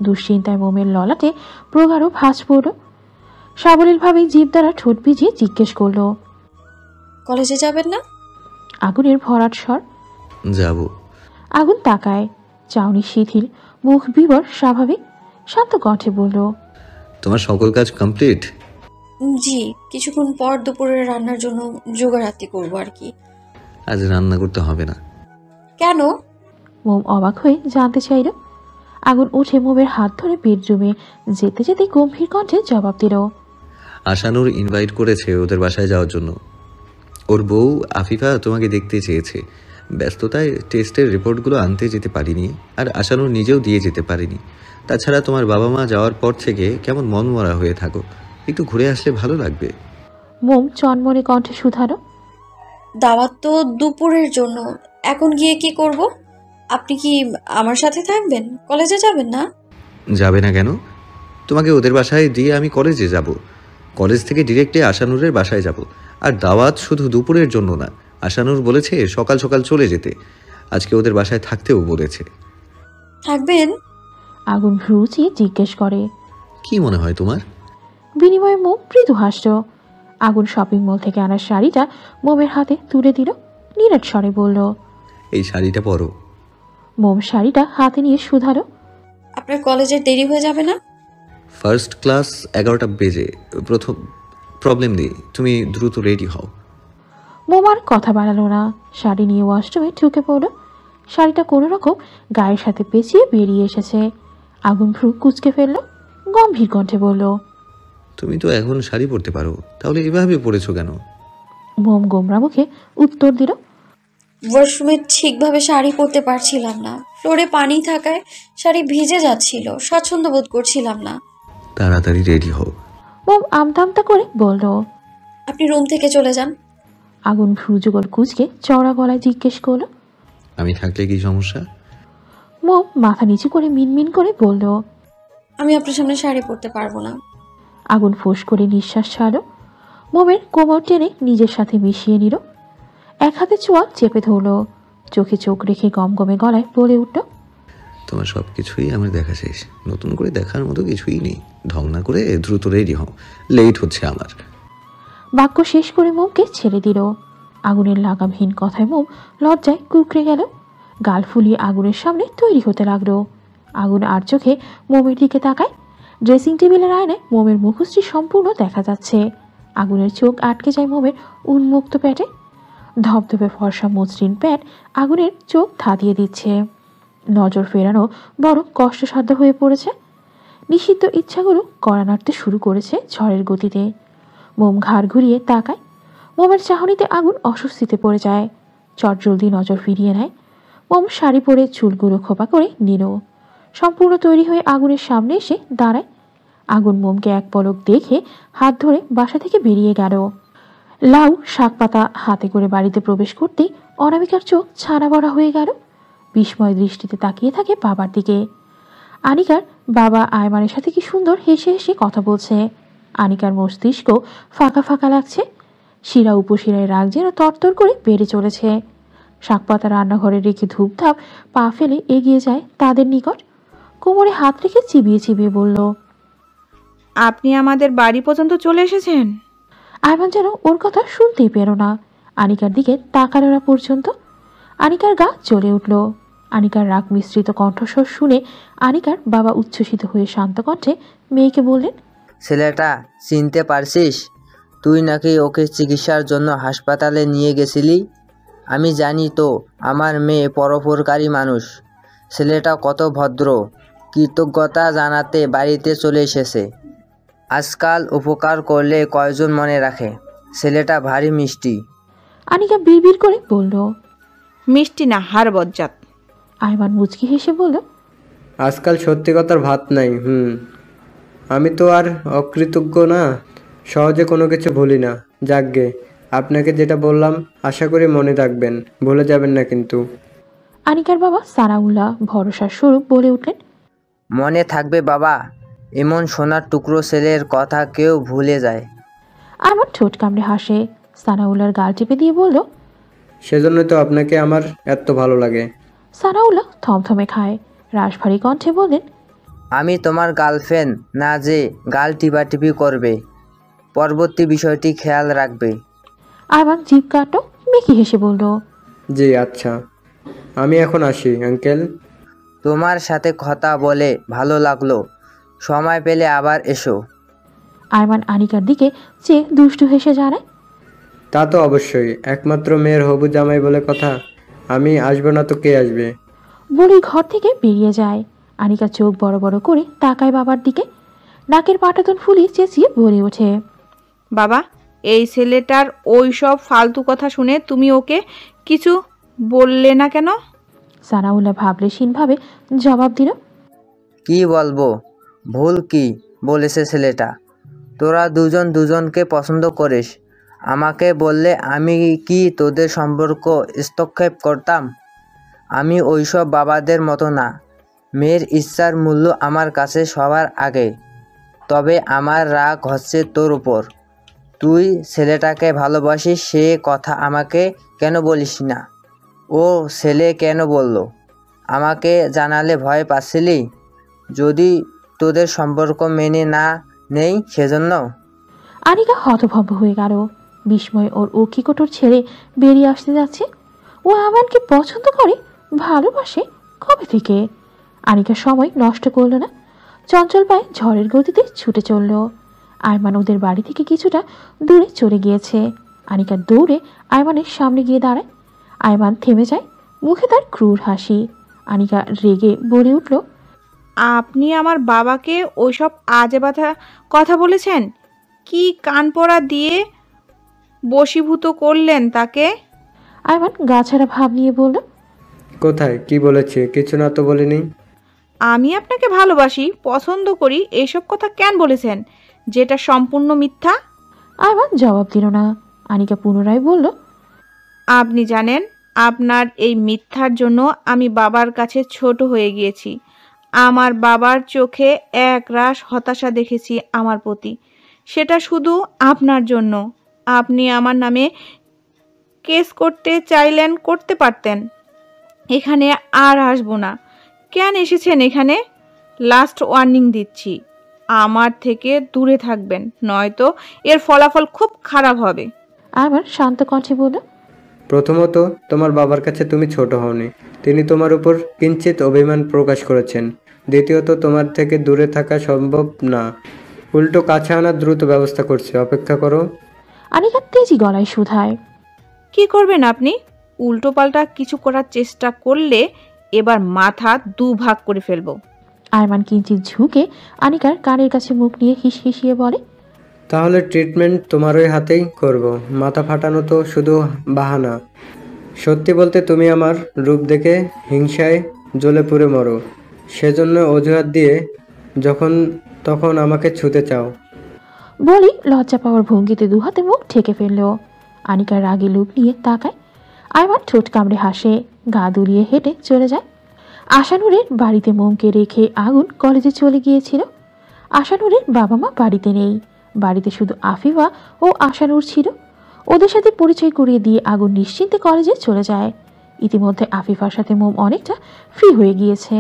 দুশ্চিন্তায় মোমের ললাটে প্রগাঢ় ভাঁজ পড়ল। সাবলীলভাবে জিভ দ্বারা ঠোঁট ভিজিয়ে জিজ্ঞেস করলো, কলেজে যাবেন না? আগুনের ভরাট স্বর। যাব। আগুন তাকায়। চাউনি শিথিল, মুখ বিবর স্বাভাবিক, শান্ত কণ্ঠে বলল, তোমার সকল কাজ কমপ্লিট? জি, কিছুক্ষণ পর দুপুরের রান্নার জন্য জোগাড়াতি করবো আর কি। আজ রান্না করতে হবে না। কেন? মোম অবাক হয়ে জানতে চাইল। আগুন উঠে মোমের হাত ধরে বেডরুমে যেতে যেতে গম্ভীর কণ্ঠে জবাব দিল, আশানুর ইনভাইট করেছে ওদের বাসায় যাওয়ার জন্য। ওর বউ আফিফা তোমাকে দেখতে চেয়েছে। ব্যস্ততায় টেস্টের রিপোর্টগুলো আনতে যেতে পারিনি, আর আশানুর নিজেও দিয়ে যেতে পারিনি। তাছাড়া তোমার বাবা মা যাওয়ার পর থেকে কেমন মনমরা হয়ে থাকো, একটু ঘুরে আসলে ভালো লাগবে। মোম চনমনে কণ্ঠে শুধালো, দাওয়াত তো দুপুরের জন্য, এখন গিয়ে কি করব? আপনি কি আমার সাথে থাকবেন? কলেজে যাবেন না? যাবে না কেন? তোমাকে ওদের বাসায় দিয়ে আমি কলেজে যাব। কলেজ থেকে ডিরেক্টলি আশানুরের বাসায় যাব। আর দাওয়াত শুধু দুপুরের জন্য না, আশানুর বলেছে সকাল সকাল চলে যেতে। আজকে ওদের বাসায় থাকতেও বলেছে। থাকবেন? আগুন ভ্রুচি জিজ্ঞেস করে। কি মনে হয় তোমার? বিনিময়ে মোম মৃদু হাসল। আগুন শপিং মল থেকে আনা শাড়িটা মোমের হাতে তুলে দিল। নিরাট স্বরে বলল, এই শাড়িটা পরো। মোম শাড়িটা হাতে নিয়ে শুধালো, আপনার কলেজের দেরি হয়ে যাবে না? ফার্স্ট ক্লাস 11টা বেজে, প্রথম প্রবলেম নেই, তুমি দ্রুত রেডি হও। মোম আর কথা বাড়ালো না। শাড়ি নিয়ে ওয়াশরুমে ঢুকে পড়ল। শাড়িটা কোনো রকম গায়ের সাথে পেঁচিয়ে বেরিয়ে এসেছে। আগুন ভ্রু কুচকে ফেলল। গম্ভীর কণ্ঠে বলল, তুমি তো এখন শাড়ি পরতে পারো, তাহলে এভাবে পরেছো কেন? মোম গোমরা মুখে উত্তর দিল, ওয়াশরুমে ঠিকভাবে শাড়ি পরতে পারছিলাম না। ফ্লোরে পানি থাকায় শাড়ি ভিজে যাচ্ছিল, স্বাচ্ছন্দ্য বোধ করছিলাম না। তাড়াতাড়ি রেডি হও। মোম আমতা আমতা করে বলল। আপনি রুম থেকে চলে যান। আগুন ভ্রু যুগল কুচকে চওড়া গলায় জিজ্ঞেস করলো, আমি থাকলে কি সমস্যা? মোম মাথা নিচু করে মিনমিন করে বলল, আমি আপনার সামনে শাড়ি পরতে পারবো না। আগুন ফোঁস করে নিঃশ্বাস ছাড়ল। মোমের কোমর টেনে নিজের সাথে মিশিয়ে নিল। এক হাতে চোয়াল চেপে ধরল। চোখে চোখ রেখে গমগমে গলায় বলে উঠল, তোমার সব কিছুই আমার দেখা শেষ, নতুন করে দেখার মতো কিছুই নেই। ঢং না করে দ্রুত রেডি হও, লেট হচ্ছে আমার। বাক্য শেষ করে মোমকে ছেড়ে দিল। আগুনের লাগামহীন কথায় মোম লজ্জায় কুকড়ে গেল। গাল ফুলিয়ে আগুনের সামনে তৈরি হতে লাগলো। আগুন আর চোখে মোমের দিকে তাকায়। ড্রেসিং টেবিলের আয়নায় মোমের মুখশ্রী সম্পূর্ণ দেখা যাচ্ছে। আগুনের চোখ আটকে যায় মোমের উন্মুক্ত প্যাটে। ধবধবে ফর্সা মসৃণ প্যাট আগুনের চোখ ধাঁধিয়ে দিচ্ছে। নজর ফেরানো বড় কষ্টসাধ্য হয়ে পড়েছে। নিষিদ্ধ ইচ্ছাগুলো কড়া নাড়তে শুরু করেছে ঝড়ের গতিতে। মোম ঘাড় ঘুরিয়ে তাকায়। মোমের চাহনিতে আগুন অস্বস্তিতে পড়ে যায়। চটজলদি নজর ফিরিয়ে নেয়। মোম শাড়ি পরে চুলগুলো খোপা করে নিল। সম্পূর্ণ তৈরি হয়ে আগুনের সামনে এসে দাঁড়ায়। আগুন মোমকে এক পলক দেখে হাত ধরে বাসা থেকে বেরিয়ে গেল। লাউ শাক পাতা হাতে করে বাড়িতে প্রবেশ করতেই অনামিকার চোখ ছানা বড়া হয়ে গেল। বিস্ময় দৃষ্টিতে তাকিয়ে থাকে বাবার দিকে। আনিকার বাবা আয়মানের সাথে কি সুন্দর হেসে হেসে কথা বলছে। আনিকার মস্তিষ্ক ফাঁকা ফাঁকা লাগছে। শিরা উপশিরায় রাগ যেন তরতর করে বেড়ে চলেছে। শাকপাতা রান্নাঘরে রেখে ধূপধাপ পা ফেলে এগিয়ে যায় তাদের নিকট। কোমরে হাত রেখে চিবিয়ে চিবিয়ে বলল, আপনি আমাদের বাড়ি পর্যন্ত চলে এসেছেন? আয়মান যেন ওর কথা শুনতেই পেল না। আনিকার দিকে তাকালো না পর্যন্ত। আনিকার গা জ্বলে উঠল। আনিকার রাগ মিশ্রিত কণ্ঠস্বর শুনে আনিকার বাবা উচ্ছ্বসিত হয়ে শান্ত কণ্ঠে মেয়েকে বললেন, ছেলেটা চিনতে পারছিস? তুই নাকি ওকে চিকিৎসার জন্য হাসপাতালে নিয়ে গেছিলি। আমি জানি তো আমার মেয়ে পরোপকারী মানুষ। ছেলেটা কত ভদ্র, কৃতজ্ঞতা জানাতে বাড়িতে চলে এসেছে। আজকাল উপকার করলে কয়জন মনে রাখে। ছেলেটা ভারী মিষ্টি। আনিকা বিড়বিড় করে বলল। মিষ্টি না, হার বজ্জাত। আয়মান মুচকি হেসে বলল, আজকাল সত্যি কথার ভাত নাই। আমি তো আর অকৃতজ্ঞ না, সহজে কোনো কিছু ভুলি না। যাকগে, আপনাকে যেটা বললাম আশা করি মনে রাখবেন, ভুলে যাবেন না কিন্তু। আনিকার বাবা সানাউল্লাহ ভরসার স্বরূপ বলে উঠলেন। মনে থাকবে বাবা, এমন সোনার টুকরো ছেলের কথা কেউ ভুলে যায়। আরমান ঠোঁট কামড়ে হাসে। সানাউল্লাহর গাল চেপে দিয়ে বলল, সেজন্য তো আপনাকে আমার এত ভালো লাগে। সানাউল্লাহ থমথমে খায়। রাশভারী কণ্ঠে বললেন, আমি তোমার গার্লফ্রেন্ড না যে গাল টিপাটিপি করবে। পরবর্তী বিষয়টি খেয়াল রাখবে। আরমান জিভ কাটো মেকি হেসে বলল, জি আচ্ছা, আমি এখন আসি আঙ্কেল। তোমার সাথে কথা বলে ভালো লাগলো, সময় পেলে আবার এসো। আরমান আনিকার দিকে চেয়ে দুষ্টু হেসে জানায়, তা তো অবশ্যই, একমাত্র মেয়ের হবু জামাই বলে কথা, আমি আসবো না তো কে আসবে। বলেই ঘর থেকে বেরিয়ে যায়। আনিকা চোখ বড় বড় করে তাকায় বাবার দিকে। নাকের পাটাতন ফুলিয়ে চেঁচিয়ে বলে ওঠে, বাবা, এই ছেলেটার ওই সব ফালতু কথা শুনে তুমি ওকে কিছু বললে না কেন? সানাউল্লাহ ভাবলেশীনভাবে জবাব দিল, কি বলবো, ভুল কি বলেছে ছেলেটা? তোরা দুজন দুজনকে পছন্দ করিস, আমাকে বললে আমি কি তোদের সম্পর্ক স্থক্ষেপ করতাম? আমি ওইসব বাবাদের মতো না। মেয়ের ইচ্ছার মূল্য আমার কাছে সবার আগে। তবে আমার রাগ হচ্ছে তোর উপর। তুই ছেলেটাকে ভালোবাসিস, সে কথা আমাকে কেন বলিস না? ও ছেলে কেন বলল? আমাকে জানালে ভয় পাচ্ছিলি? যদি তোদের সম্পর্ক মেনে না নেই সেজন্য? আনিকা হতভম্ব হয়ে গেল। বিস্ময় ওর অক্ষিকোটর ছেড়ে বেরিয়ে আসতে যাচ্ছে। ও আমানকে পছন্দ করে, ভালোবাসে, কবে থেকে? আনিকা সময় নষ্ট করলো না, চঞ্চল পায়ে ঝড়ের গতিতে ছুটে চলল। আরমান ওদের বাড়ি থেকে কিছুটা দূরে চলে গিয়েছে। আনিকা দৌড়ে আরমানের সামনে গিয়ে দাঁড়ায়। আরমান থেমে যায়, মুখে তার ক্রূর হাসি। আনিকা রেগে বলে উঠল, আপনি আমার বাবাকে ওইসব আজে বাজে কথা বলেছেন? কি কান পড়া দিয়ে বশীভূত করলেন তাকে? আরমান গাছাড়া ভাব নিয়ে বলল, কোথায় কি বলেছে? কিছু না তো বলিনি। আমি আপনাকে ভালোবাসি, পছন্দ করি, এসব কথা কেন বলেছেন, যেটা সম্পূর্ণ মিথ্যা? আরমান জবাব দিল না। আনিকা পুনরায় বলল, আপনি জানেন, আপনার এই মিথ্যার জন্য আমি বাবার কাছে ছোট হয়ে গিয়েছি। আমার বাবার চোখে একরাশ হতাশা দেখেছি আমার প্রতি। সেটা শুধু আপনার জন্য। আপনি আমার নামে কেস করতে চাইলেন, করতে পারতেন। এখানে আর আসবো না। কেন এসেছেন এখানে? লাস্ট ওয়ার্নিং দিচ্ছি, আমার থেকে দূরে থাকবেন, নয়তো এর ফলাফল খুব খারাপ হবে। আরমান শান্ত কণ্ঠে বলল, প্রথমত, তোমার বাবার কাছে তুমি ছোট হওনি, তিনি তোমার উপর কিঞ্চিত অভিমান প্রকাশ করেছেন। দ্বিতীয়ত, তোমার থেকে দূরে থাকা সম্ভব না, উল্টো কাছে আনার দ্রুত ব্যবস্থা করছে, অপেক্ষা করো। আনিকা তেজি গলায় শুধায়, কি করবেন আপনি? উল্টোপাল্টা কিছু করার চেষ্টা করলে এবার মাথা দুভাগ করে ফেলবো। আরমান কিঞ্চিত ঝুঁকে আনিকার কানের কাছে মুখ নিয়ে হিসিয়ে বলে, তাহলে ট্রিটমেন্ট তোমারই হাতেই করব। মাথা ফাটানো তো শুধু বাহানা। সত্যি বলতে তুমি আমার রূপ দেখে হিংসায় জ্বলে পুড়ে মরো, সেজন্য অজুহাত দিয়ে যখন তখন আমাকে ছুতে চাও। বলি লজ্জা পাওয়ার ভঙ্গিতে দুহাতে মুখ ঢেকে ফেলল। আনিকার রাগে লুক নিয়ে তাকায়। আরমান ঠোঁট কামড়ে হাসে, গা দুলিয়ে হেঁটে চলে যায়। আশানুরের বাড়িতে মোমকে রেখে আগুন কলেজে চলে গিয়েছিল। আশানুরের বাবা মা বাড়িতে নেই, বাড়িতে শুধু আফিফা ও আশানুর ছিল। ওদের সাথে পরিচয় করিয়ে দিয়ে আগুন নিশ্চিন্তে কলেজে চলে যায়। ইতিমধ্যে আফিফার সাথে মোম অনেকটা ফ্রি হয়ে গিয়েছে।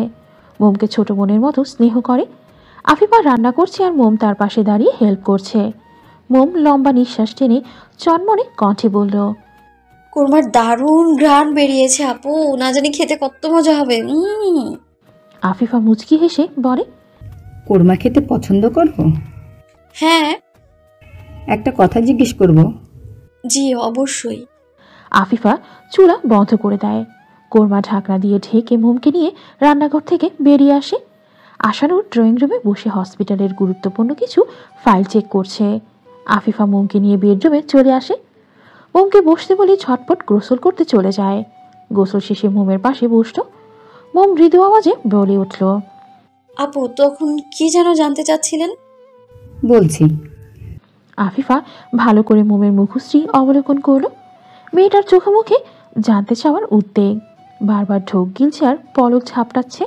মোমকে ছোট বোনের মতো স্নেহ করে। আফিফা রান্না করছে আর মোম তার পাশে দাঁড়িয়ে হেল্প করছে। মোম লম্বা নিঃশ্বাস টেনে চনমনে কণ্ঠে বলল, কোরমার দারুণ ঘ্রাণ বেরিয়েছে আপু, না জানি খেতে কত মজা হবে। আফিফা মুচকি হেসে বলে, কোরমা খেতে পছন্দ করো? হ্যাঁ। একটা কথা জিজ্ঞেস করব? জি অবশ্যই। আফিফা চুলা বন্ধ করে দেয়। কোরমা ঢাকনা দিয়ে ঢেকে মোমকে নিয়ে রান্নাঘর থেকে বেরিয়ে আসে। আশানুর ড্রয়িং রুমে বসে হসপিটালের গুরুত্বপূর্ণ কিছু ফাইল চেক করছে। আফিফা মোমকে নিয়ে বেডরুমে চলে আসে। মোমকে বসতে বলে ঝটপট গোসল করতে চলে যায়। গোসল শেষে মোমের পাশে বসল। মোম মৃদু আওয়াজে বলে উঠল, আপু তখন কি যেন জানতে চাচ্ছিলেন? বলছি। আফিফা ভালো করে মোমের মুখশ্রী অবলোকন করলো। মেয়েটার চোখে মুখে জানতে চাওয়ার উদ্বেগ, বারবার ঢোক গিলছে আর পলক ঝাপটাচ্ছে।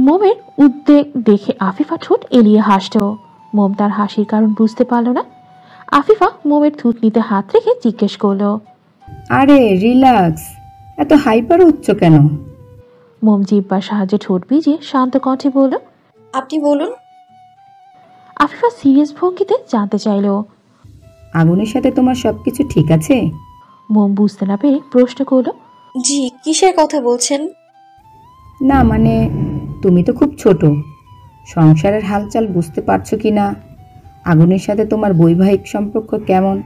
মোমের উদ্বেগ দেখে আফিফা ঠোঁট এলিয়ে হাসল। মোম তার হাসির কারণ বুঝতে পারল না। আফিফা মোমের থুতনিতে হাত রেখে জিজ্ঞেস করলো, আরে রিল্যাক্স, এত হাইপার হচ্ছ কেন? মোম জিহ্বার সাহায্যে ঠোঁট ভিজিয়ে শান্ত কণ্ঠে বলল, আপনি বলুন। আফিফা সিরিয়াস ভঙ্গিতে জানতে চাইল। আগুনের সাথে তোমার সবকিছু ঠিক আছে? মোম বুঝতে না পেরে প্রশ্ন করলো, জি, কিসের কথা বলছেন? না মানে, তুমি তো খুব ছোট, সংসারের হালচাল বুঝতে পারছো কি না, আগুনের সাথে তোমার বৈবাহিক সম্পর্ক কেমন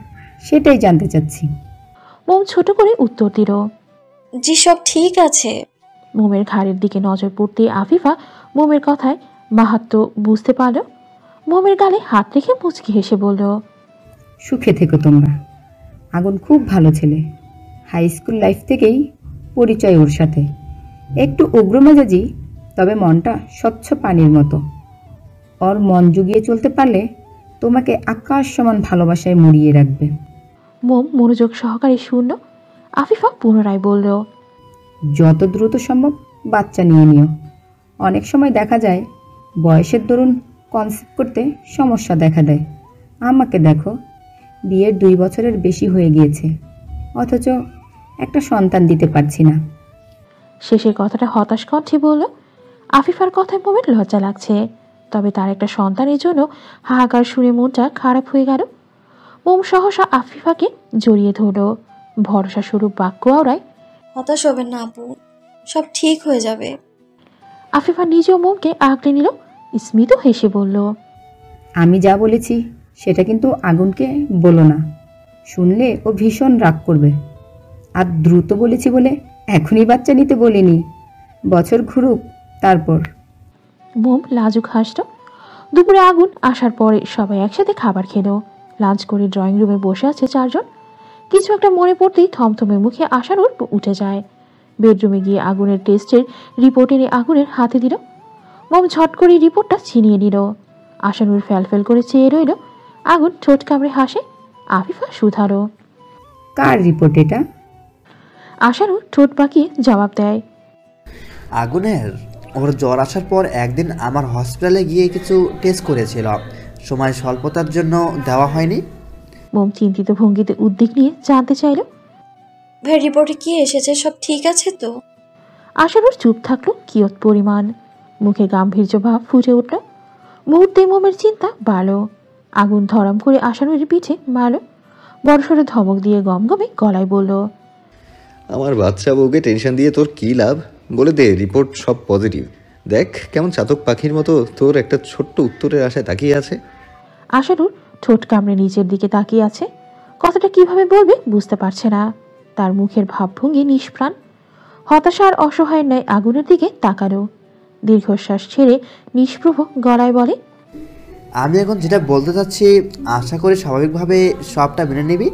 সেটাই জানতে চাচ্ছি। মোম ছোট করে উত্তর দিল, জি, সব ঠিক আছে। মোমের ঘাড়ের দিকে নজর পড়তে আফিফা মোমের কথায় মাহাত্ম্য বুঝতে পারল। মোমের গালে হাত রেখে মুচকি হেসে বলল, সুখে থেকো তোমরা, আগুন খুব ভালো ছেলে, হাই স্কুল লাইফ থেকেই পরিচয় ওর সাথে, একটু উগ্রমেজাজি, তবে মনটা স্বচ্ছ পানির মতো। ওর মন জুগিয়ে চলতে পারলে তোমাকে আকাশ সমান ভালোবাসায় মুড়িয়ে রাখবে। মোম মনোযোগ সহকারে শুনল। আফিফা পুনরায় বলল, যত দ্রুত সম্ভব বাচ্চা নিয়ে নিও, অনেক সময় দেখা যায় বয়সের দরুন কনসেপ্ট করতে সমস্যা দেখা দেয়। আমাকে দেখো, বিয়ের 2 বছরের বেশি হয়ে গিয়েছে, অথচ একটা সন্তান দিতে পারছি না। শেষের কথাটা হতাশ কণ্ঠে বলল। আফিফার কথায় মোমের লজ্জা লাগছে, তবে তার একটা সন্তানের জন্য হাহাকার শুনে মনটা খারাপ হয়ে গেল। মোম সহসা আফিফাকে জড়িয়ে ধরল, ভরসা স্বরূপ বাক্য আওড়ায়, হতাশ হবেন না আপু, সব ঠিক হয়ে যাবে। আফিফা নিজেও মোমকে আঁকড়ে নিল। স্মিত হেসে বলল, আমি যা বলেছি সেটা কিন্তু আগুনকে বলো না, শুনলে ও ভীষণ রাগ করবে। আর দ্রুত বলেছি বলে এখনই বাচ্চা নিতে বলিনি, বছর ঘুরুক তারপর। মোম লাজুক হাসল। দুপুরে আগুন আসার পরে সবাই একসাথে খাবার খেলো। লাঞ্চ করে ড্রয়িং রুমে বসে আছে 4 জন। কিছু একটা মনে পড়তেই থমথমে মুখে আশানুর উঠে যায়। বেডরুমে গিয়ে আগুনের টেস্টের রিপোর্ট এনে আগুনের হাতে দিল। মোম ঝট করে রিপোর্টটা ছিনিয়ে নিল। আশানুর ফ্যাল করে চেয়ে রইল। আগুন ঠোঁট কামড়ে হাসে। আফিফা শুধালো, কার রিপোর্ট এটা? আশানুর ঠোঁট বাঁকিয়ে জবাব দেয়, আগুনের। ওর জ্বর আসার পর একদিন আমার হসপিটালে গিয়ে কিছু টেস্ট করেছিল, সময় স্বল্পতার জন্য দেওয়া হয়নি। মোম চিন্তিত ভঙ্গিতে উদ্বেগ নিয়ে জানতে চাইল, ভাই, রিপোর্টে কি এসেছে? সব ঠিক আছে তো? আশানুর চুপ থাকলো কিয়ৎ পরিমাণ। মুখে গাম্ভীর্য ভাব ফুটে উঠল। মুহূর্তে মোমের চিন্তা বাড়ল। আগুন ধরাম করে আশানুরের পিঠে মারল। বড়সড় ধমক দিয়ে গমগমে গলায় বলল, আমার বাচ্চা বউকে টেনশন দিয়ে তোর কী লাভ? বলে দে রিপোর্ট সব পজিটিভ। দেখ কেমন চাতক পাখির মতো তোর একটা ছোট্ট উত্তরের আশায় তাকিয়ে আছে। আশানুর ঠোঁট কামড়ে নিচের দিকে তাকিয়ে আছে। কথাটা কিভাবে বলবে বুঝতে পারছে না। তার মুখের ভাবভঙ্গি নিষ্প্রাণ। হতাশা আর অসহায়ের ন্যায় আগুনের দিকে তাকালো। দীর্ঘশ্বাস ছেড়ে নিষ্প্রভ গলায় বলে, আমি এখন যেটা বলতে চাচ্ছি আশা করি স্বাভাবিকভাবে সবটা মেনে নিবি।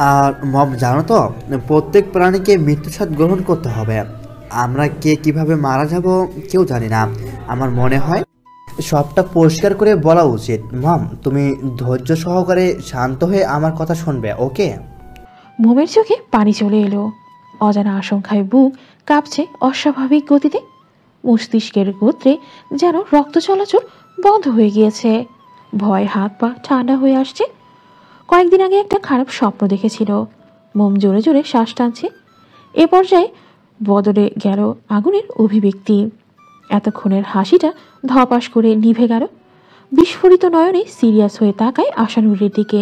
আর মম, জানো তো, প্রত্যেক প্রাণীকে মৃত্যুস্বাদ গ্রহণ করতে হবে। আমরা কে কিভাবে মারা যাব কেউ জানি না। আমার মনে হয় সবটা পরিষ্কার করে বলা উচিত। মম, তুমি ধৈর্য সহকারে শান্ত হয়ে আমার কথা শুনবে, ওকে? মোমের চোখে পানি চলে এলো। অজানা আশঙ্কায় বুক কাঁপছে অস্বাভাবিক গতিতে। মস্তিষ্কের গোত্রে যেন রক্ত চলাচল বন্ধ হয়ে গিয়েছে। ভয় হাত পা ঠান্ডা হয়ে আসছে। কয়েকদিন আগে একটা খারাপ স্বপ্ন দেখেছিল। মোম জোরে জোরে শ্বাস টানছে। এ পর্যায়ে বদলে গেল আগুনের অভিব্যক্তি। এতক্ষণের হাসিটা ধপাস করে নিভে গেল। বিস্ফোরিত নয়নে সিরিয়াস হয়ে তাকায় আশানুরের দিকে।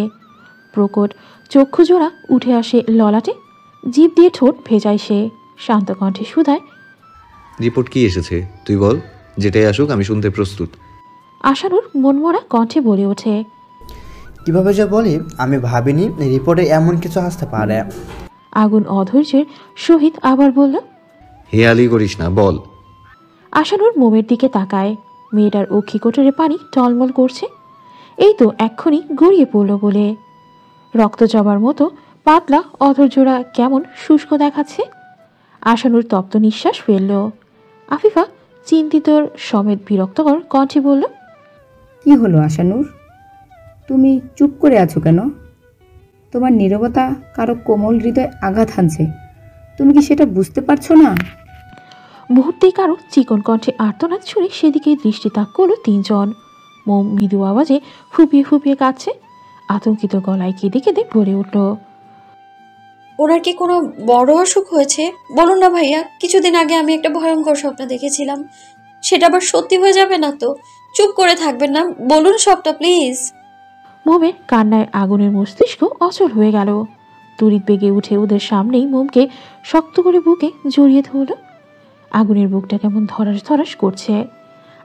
প্রকট চক্ষু জোড়া উঠে আসে ললাটে। জিভ দিয়ে ঠোঁট ভেজায় সে। শান্ত কণ্ঠে শুধায়, রিপোর্ট কি এসেছে তুই বল, যেটাই আসুক আমি শুনতে প্রস্তুত। আশানুর মনমরা কণ্ঠে বলে ওঠে, কিভাবে যে বলি, আমি ভাবিনি রিপোর্টে এমন কিছু আসতে পারে। আগুন অধৈর্যের সহিত আবার বলল, হেয়ালি করিস না, বল। আশানুর মোমের দিকে তাকায়। মেয়েটার অক্ষিকোটরে পানি টলমল করছে। এই তো এক্ষুনি গড়িয়ে পড়ল বলে। রক্ত জবার মতো পাতলা অধৈর্যরা কেমন শুষ্ক দেখাচ্ছে। আশানুর তপ্ত নিঃশ্বাস ফেলল। আফিফা চিন্তিতর সমেত বিরক্তকর কণ্ঠে বলল, কি হলো আশানুর? তুমি চুপ করে আছো কেন? তোমার নীরবতা কারো কোমল হৃদয় আঘাত হানছে। তুমি কি সেটা বুঝতে পারছো না? মুহূর্তেই কারো চিকন কণ্ঠে আর্তনাদ শুনে সেদিকে দৃষ্টি তাক করলো তিনজন। মোম মৃদু আওয়াজে ফুপিয়ে ফুপিয়ে কাঁদছে, আতঙ্কিত গলায় কেঁদে কেঁদে বলে উঠল, ওনার কি কোনো বড় অসুখ হয়েছে? বলুন না ভাইয়া, কিছুদিন আগে আমি একটা ভয়ঙ্কর স্বপ্ন দেখেছিলাম, সেটা আবার সত্যি হয়ে যাবে না তো? চুপ করে থাকবেন না, বলুন সবটা প্লিজ। মোমের কান্নায় আগুনের মস্তিষ্ক অচল হয়ে গেল। তড়িৎ বেগে উঠে ওদের সামনেই মোমকে শক্ত করে বুকে জড়িয়ে ধরল। আগুনের বুকটা কেমন ধরাস ধরাস করছে।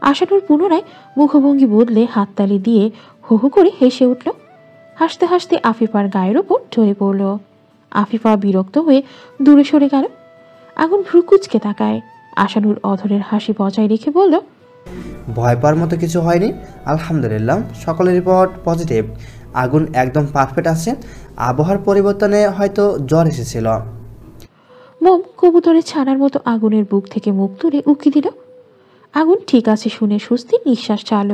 আশানুর পুনরায় মুখভঙ্গি বদলে হাততালি দিয়ে হো হো করে হেসে উঠল। হাসতে হাসতে আফিফার গায়ের ওপর ঢলে পড়ল। আফিফা বিরক্ত হয়ে দূরে সরে গেল। আগুন ভ্রুকুচকে তাকায়। আশানুর অধরের হাসি বজায় রেখে বলল, ভয় পাওয়ার মতো কিছু হয়নি, আলহামদুলিল্লাহ, সকলের রিপোর্ট পজিটিভ। আগুন একদম পারফেক্ট আছে। আবহাওয়ার পরিবর্তনে হয়তো জ্বর এসেছিল। মোম কবুতরের ছানার মতো আগুনের বুক থেকে মুখ তুলে উকি দিল। আগুন ঠিক আছে শুনে স্বস্তির নিঃশ্বাস ছাড়ল।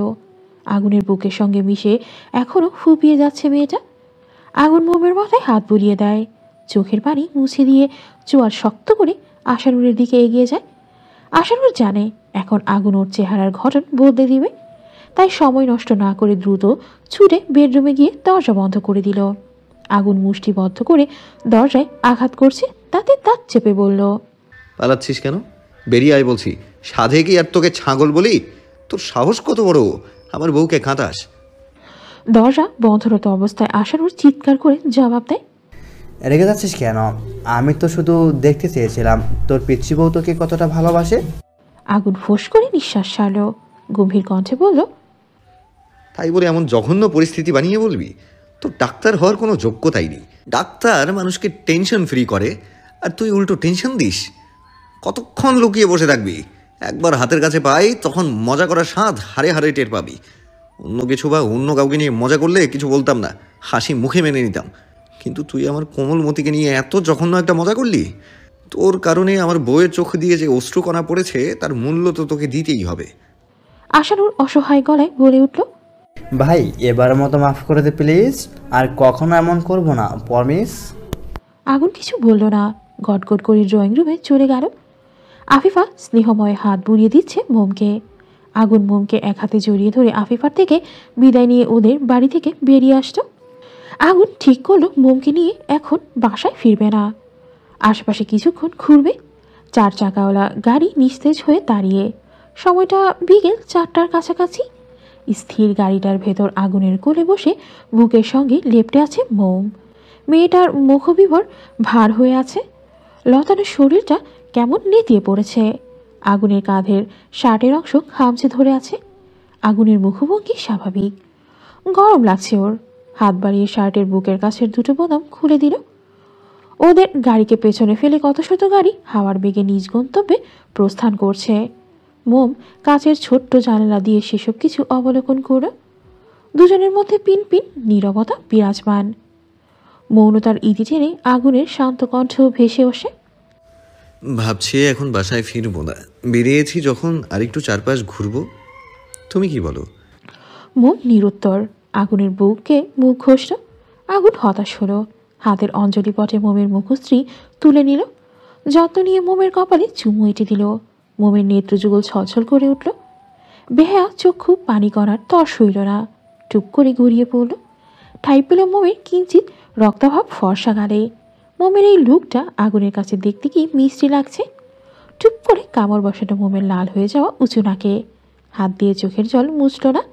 আগুনের বুকের সঙ্গে মিশে এখনো ফুপিয়ে যাচ্ছে মেয়েটা। আগুন মোমের মাথায় হাত বুলিয়ে দেয়, চোখের পানি মুছে দিয়ে চোয়াল শক্ত করে আশানুরের দিকে এগিয়ে যায়। আশানুর জানে এখন আগুন ওর চেহারার গঠন বদলে দিবে, তাই সময় নষ্ট না করে দ্রুত ছুটে বেডরুমে গিয়ে দরজা বন্ধ করে দিল। আগুন মুষ্টিবদ্ধ করে দরজায় আঘাত করছে, তাতে দাঁত চেপে বলল, পালাচ্ছিস কেন? বেরিয়ে আয় বলছি। সাধে কি আর তোকে ছাগল বলি? তোর সাহস কত বড়, আমার বউকে কাঁদাস? দরজা বন্ধরত অবস্থায় আশানুর চিৎকার করে জবাব দেয়, রেগে যাচ্ছিস কেন? আমি তো শুধু দেখতে চেয়েছিলাম তোর পিচ্ছি বউ তোকে কতটা ভালোবাসে। আগুন ফোঁস করে নিঃশ্বাস ছাড়ল, গম্ভীর কণ্ঠে বলল, তাই বলে এমন জঘন্য পরিস্থিতি বানিয়ে বলবি? তোর ডাক্তার হওয়ার কোনো যোগ্যতাই নেই। ডাক্তার মানুষকে টেনশন ফ্রি করে, আর তুই উল্টো টেনশন দিস। কতক্ষণ লুকিয়ে বসে থাকবি? একবার হাতের কাছে পাই তখন মজা করার স্বাদ হারে হারে টের পাবি। অন্য কিছু বা অন্য কাউকে নিয়ে মজা করলে কিছু বলতাম না, হাসি মুখে মেনে নিতাম। কিন্তু তুই আমার কোমলমতিকে নিয়ে এত জঘন্য একটা মজা করলি। তোর কারণে আমার বউয়ের চোখ দিয়ে যে অশ্রুকণা পড়েছে তার মূল্য তো তোকে দিতেই হবে। আশানুর অসহায় গলায় বলে উঠল, ভাই এবার মতো মাফ করে দে প্লিজ, আর কখনো এমন করব না, প্রমিস। আগুন কিছু বলল না, গটগট করে ড্রয়িং রুমে চলে গেল। আফিফা স্নেহময় হাত বুলিয়ে দিচ্ছে মোমকে। আগুন মোমকে এক হাতে জড়িয়ে ধরে আফিফার থেকে বিদায় নিয়ে ওদের বাড়ি থেকে বেরিয়ে আসতো। আগুন ঠিক করলো মোমকে নিয়ে এখন বাসায় ফিরবে না, আশেপাশে কিছুক্ষণ ঘুরবে। 4 চাকাওয়ালা গাড়ি নিস্তেজ হয়ে দাঁড়িয়ে। সময়টা বিকেল 4টার কাছাকাছি। স্থির গাড়িটার ভেতর আগুনের কোলে বসে বুকের সঙ্গে লেপ্টে আছে মোম। মেয়েটার মুখবিবর ভার হয়ে আছে, লতানোর শরীরটা কেমন নেতিয়ে পড়েছে। আগুনের কাঁধের শার্টের অংশ খামচে ধরে আছে। আগুনের মুখভঙ্গি স্বাভাবিক, গরম লাগছে ওর। হাত বাড়িয়ে শার্টের বুকের কাছের দুটো বোতাম খুলে দিল। ওদের গাড়িকে পেছনে ফেলে কত শত গাড়ি হাওয়ার বেগে নিজ গন্তব্যে প্রস্থান করছে। মোম কাচের ছোট্ট জানালা দিয়ে সেসব কিছু অবলোকন করল। দুজনের মধ্যে পিন পিন নীরবতা বিরাজমান। মৌনতার ইতি টেনে আগুনের শান্ত কণ্ঠ ভেসে ওঠে, ভাবছি এখন বাসায় ফিরবো না, বেরিয়েছি যখন আরেকটু চারপাশ ঘুরবো। তুমি কি বলো? মোম নিরুত্তর। আগুনের বুককে মুখ ঘষল। আগুন হতাশ হলো। হাতের অঞ্জলি পটে মোমের মুখশ্রী তুলে নিল। যত্ন নিয়ে মোমের কপালে চুমু এঁটে দিল। মোমের নেত্রযুগল ছলছল করে উঠল। বেহায়া চক্ষু পানি করার তর সইল না, টুপ করে গড়িয়ে পড়ল। ঠাই পেল মোমের কিঞ্চিত রক্তাভাব ফর্সা গালে। মোমের এই লুকটা আগুনের কাছে দেখতে কি মিষ্টি লাগছে। টুপ করে কামড় বসানো মোমের লাল হয়ে যাওয়া উঁচু নাকে। হাত দিয়ে চোখের জল মুছল না।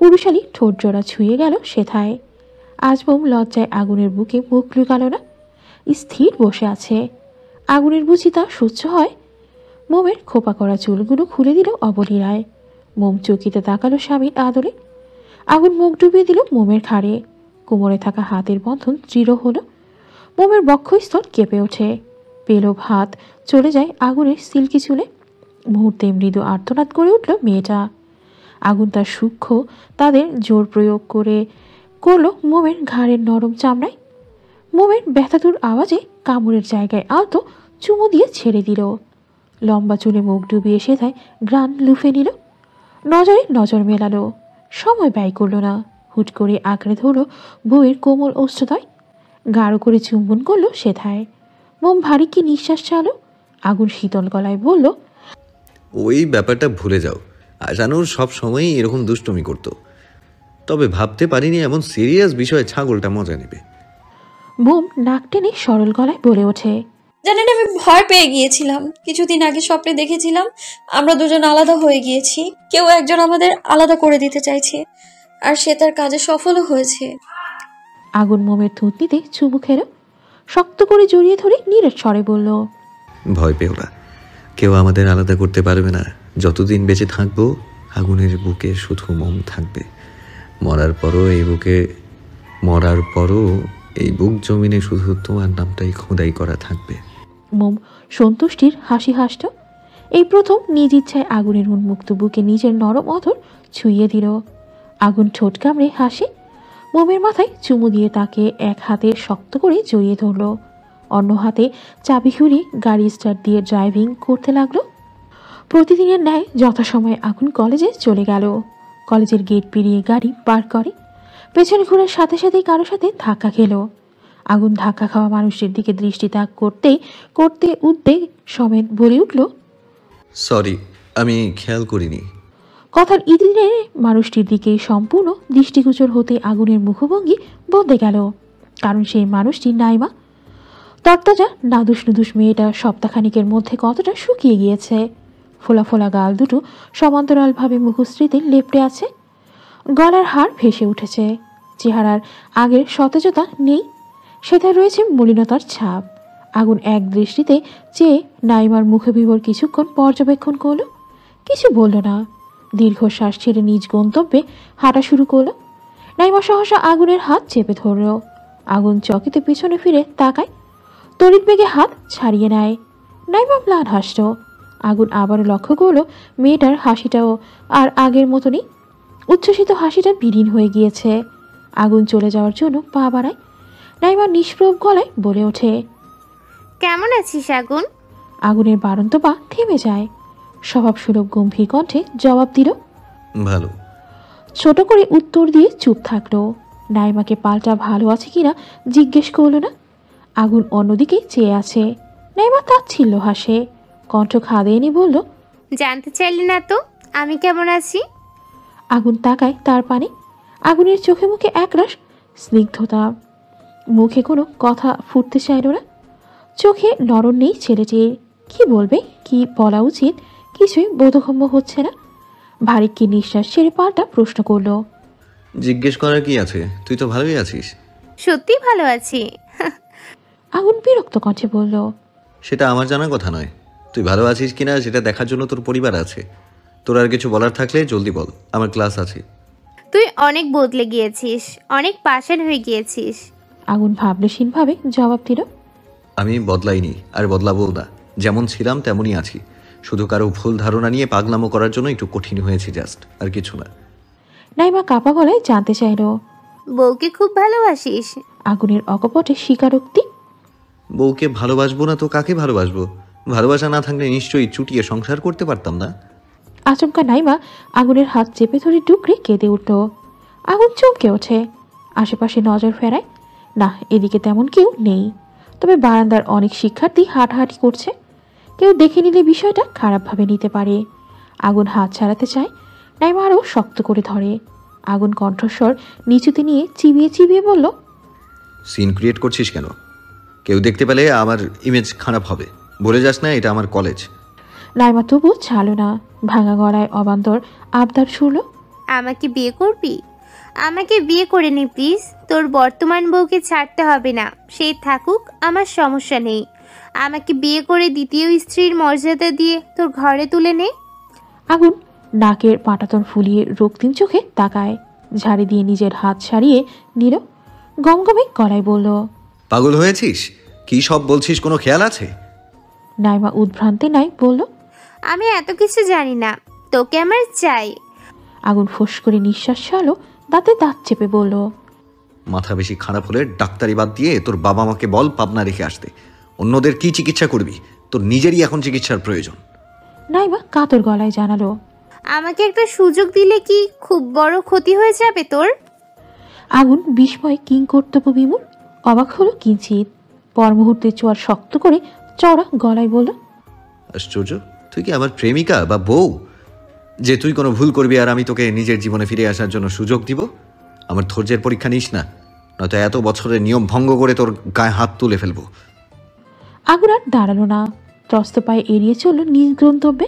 পুরুষালী ঠোঁট জোড়া ছুঁয়ে গেল সেথায়। আজ মোম লজ্জায় আগুনের বুকে মুখ লুকাল না, স্থির বসে আছে। আগুনের বুঝি তা সহ্য হয়? মোমের খোপা করা চুলগুলো খুলে দিল অবলীলায়। মোম চকিতে তাকালো স্বামীর আদরে। আগুন মুখ ডুবিয়ে দিল মোমের ঘাড়ে। কোমরে থাকা হাতের বন্ধন দৃঢ় হলো। মোমের বক্ষস্থল কেঁপে ওঠে। পেলব হাত চলে যায় আগুনের সিল্কি চুলে। মুহূর্তে মৃদু আর্তনাদ করে উঠল মেয়েটা। আগুন তার সূক্ষ্ম তাদের জোর প্রয়োগ করলো মোমের ঘাড়ের নরম চামড়ায়। মোমের ব্যথাতুর আওয়াজে কামড়ের জায়গায় আলতো চুমু দিয়ে ছেড়ে দিল। লম্বা চুলে মুখ ডুবিয়ে সেথায় গ্রান লুফে নিল। নজরে নজর মেলালো, সময় ব্যয় করল না। হুট করে আঁকড়ে ধরল বউয়ের কোমল ওষ্ঠদয়, গাঢ় করে চুম্বন করলো সেথায়। মোম ভারী কি নিঃশ্বাস চালো। আগুন শীতল গলায় বলল, ওই ব্যাপারটা ভুলে যাও। আশানুর সব সময়ই এরকম দুষ্টুমি করতো, তবে ভাবতে পারিনি এমন সিরিয়াস বিষয়ে ছাগলটা মজা নেবে। মোম নাক টেনে সরল গলায় বলে ওঠে, জানেন আমি ভয় পেয়ে গিয়েছিলাম। কিছুদিন আগে স্বপ্নে দেখেছিলাম আমরা দুজন আলাদা হয়ে গিয়েছি, কেউ একজন আমাদের আলাদা করে দিতে চাইছে, আর সে তার কাজে সফলও হয়েছে। আগুন মোমের থুতনিতে চুমু খেল, শক্ত করে জড়িয়ে ধরে নীরস স্বরে বলল, ভয় পেও না, কেউ আমাদের আলাদা করতে পারবে না। যতদিন বেঁচে থাকবো আগুনের বুকে শুধু মোম থাকবে। মরার পরও এই বুক জমিনে শুধু তোমার নামটাই খোদাই করা থাকবে। মোম সন্তুষ্টির হাসি হাসত। এই প্রথম নিজ ইচ্ছায় আগুনের উন্মুক্ত বুকে নিজের নরম অধর ছুঁয়ে দিল। আগুন ঠোঁট কামড়ে হাসে, মোমের মাথায় চুমু দিয়ে তাকে এক হাতে শক্ত করে জড়িয়ে ধরল, অন্য হাতে চাবি ঘুরিয়ে গাড়ি স্টার্ট দিয়ে ড্রাইভিং করতে লাগলো। প্রতিদিনের ন্যায় যথাসময়ে আগুন কলেজে চলে গেল। কলেজের গেট পেরিয়ে গাড়ি পার করে, পেছনে ঘোরার সাথে সাথেই কারো সাথে ধাক্কা খেল। আগুন ধাক্কা খাওয়া মানুষের দিকে দৃষ্টি তাক করতে উদ্বেগ সমেত বলে উঠল, সরি, আমি খেয়াল করিনি। কথার ইদিনে মানুষটির দিকে সম্পূর্ণ দৃষ্টিগোচর হতে আগুনের মুখভঙ্গি বদলে গেল, কারণ সেই মানুষটি নাইমা। তরতাজা নাদুস নুদুস মেয়েটা সপ্তাহখানিকের মধ্যে কতটা শুকিয়ে গিয়েছে। ফোলা ফোলা গাল দুটো সমান্তরালভাবে মুখশ্রীতে লেপটে আছে, গলার হাড় ভেসে উঠেছে, চেহারার আগের সতেজতা নেই, সেটা রয়েছে মলিনতার ছাপ। আগুন এক দৃষ্টিতে চেয়ে নাইমার মুখে বিবর কিছুক্ষণ পর্যবেক্ষণ করল, কিছু বলল না। দীর্ঘশ্বাস ছেড়ে নিজ গন্তব্যে হাঁটা শুরু করলো। নাইমা সহসা আগুনের হাত চেপে ধরল। আগুন চকিতে পিছনে ফিরে তাকায়, তড়িৎ বেগে হাত ছাড়িয়ে নেয়। নাইমা ম্লান হাসল। আগুন আবারও লক্ষ্য করলো মেয়েটার হাসিটাও আর আগের মতনই, উচ্ছ্বসিত হাসিটা বিলীন হয়ে গিয়েছে। আগুন চলে যাওয়ার জন্য পা বাড়ায়। নাইমা নিষ্প্রভ গলায় বলে ওঠে, কেমন আছিস আগুন? আগুনের বাড়ন্ত পা থেমে যায়। স্বভাবসুলভ গম্ভীর কণ্ঠে জবাব দিল, ভালো। ছোট করে উত্তর দিয়ে চুপ থাকলো। নাইমাকে পাল্টা ভালো আছে কিনা জিজ্ঞেস করলো না। আগুন অন্যদিকে চেয়ে আছে। নাইমা তাচ্ছিল্য হাসে, কণ্ঠ খাদে এনে বলল, জানতে চাইলি না তো আমি কেমন আছি? আগুন তাকায় তার পানে। আগুনের চোখে মুখে একরাশ স্নিগ্ধতা, মুখে কোনো কথা ফুটতে চাইল না। চোখে নরম নেই ছেলেটির, কি বলবে কি বলা উচিত কিছুই বোধগম্য হচ্ছে না। ভারী কি নিঃশ্বাস ছেড়ে পাল্টা প্রশ্ন করলো, জিজ্ঞেস করার কি আছে, তুই তো ভালোই আছিস। সত্যি ভালো আছি। আগুন বিরক্ত কণ্ঠে বলল, সেটা আমার জানার কথা নয়। তুই ভালো আছিস কিনা সেটা দেখার জন্য তোর পরিবার আছে। তোর আর কিছু বলার থাকলে জলদি বল, আমার ক্লাস আছে। তুই অনেক বদলে গিয়েছিস, অনেক পাষাণ হয়ে গিয়েছিস। আগুন ভাবলেশীনভাবে জবাব দিল, আমি বদলাইনি আর বদলাবো না, যেমন ছিলাম তেমনই আছি। শুধু কারো ভুল ধারণা নিয়ে পাগলামো করার জন্য একটু কঠিন হয়েছি, জাস্ট, আর কিছু না। নাইমা কাপা গলায় জানতে চাইল, বউকে খুব ভালোবাসিস? আগুনের অকপটে স্বীকারোক্তি। বউকে ভালোবাসবো না তো কাকে ভালোবাসবো? ভালোবাসা না থাকলে নিশ্চয়ই চুটিয়ে সংসার করতে পারতাম না। আচমকা নাইমা আগুনের হাত চেপে ধরে ডুকরে কেঁদে উঠল। আগুন চমকে ওঠে, আশেপাশে নজর ফেরায়। না, এদিকে তেমন কেউ নেই, তবে বারান্দার অনেক শিক্ষার্থী হাঁটাহাঁটি করছে। কেউ দেখে নিলে বিষয়টা খারাপভাবে নিতে পারে। আগুন হাত ছাড়াতে চায়, নাইমা আরও শক্ত করে ধরে। আগুন কণ্ঠস্বর নিচুতে নিয়ে চিবিয়ে চিবিয়ে বলল, সিন ক্রিয়েট করছিস কেন? কেউ দেখতে পেলে আমার ইমেজ খারাপ হবে। বলে যাস না এটা আমার কলেজ। নাইমা তবু ছাড়ল না, ভাঙা গলায় অবান্তর আবদার ছুড়ল, আমাকে বিয়ে করবি? আমাকে বিয়ে করে নি প্লিজ। তোর বর্তমান বউকে ছাড়তে হবে না, সে থাকুক, আমার সমস্যা নেই। আমাকে বিয়ে করে দ্বিতীয় স্ত্রীর মর্যাদা দিয়ে তোর ঘরে তুলে নে। আগুন নাকের পাটাতন ফুলিয়ে রক্তিম চোখে তাকায়, ঝাড়ি দিয়ে নিজের হাত সারিয়ে নিল। গমগমে গলায় বলল, পাগল হয়েছিস? কি সব বলছিস, কোনো খেয়াল আছে? নাইমা উদ্ভ্রান্তে নাই বলল, আমি এত কিছু জানি না, তোকে আমার চাই। আগুন ফোঁস করে নিঃশ্বাস ছাড়লো, দাঁতে দাঁত চেপে বলল, মাথা বেশি খারাপ হলে ডাক্তারি বাদ দিয়ে তোর বাবা মাকে বল পাবনা রেখে আসতে। অন্যদের কি চিকিৎসা করবি? তোর নিজেরই এখন চিকিৎসার প্রয়োজন। নাইমা কাতর গলায় জানালো, আমাকে একটা সুযোগ দিলে কি খুব বড় ক্ষতি হয়ে যাবে তোর? আগুন বিস্ময়ে কিং কর্তব্য বিমূর। অবাক হলো কিঞ্চিত, পর মুহূর্তে চোয়ার শক্ত করে চড়া গলায় বলল, আশ্চর্য, তুই কি আমার প্রেমিকা বা বউ যে তুই কোনো ভুল করবি আর আমি তোকে নিজের জীবনে ফিরে আসার জন্য সুযোগ দিব? আমার ধৈর্যের পরীক্ষা নিস না, নয়তো এত বছরের নিয়ম ভঙ্গ করে তোর গায়ে হাত তুলে ফেলবো। আগুন আর দাঁড়ালো না, ত্রস্ত পায়ে এড়িয়ে চলল নিজ গন্তব্যে।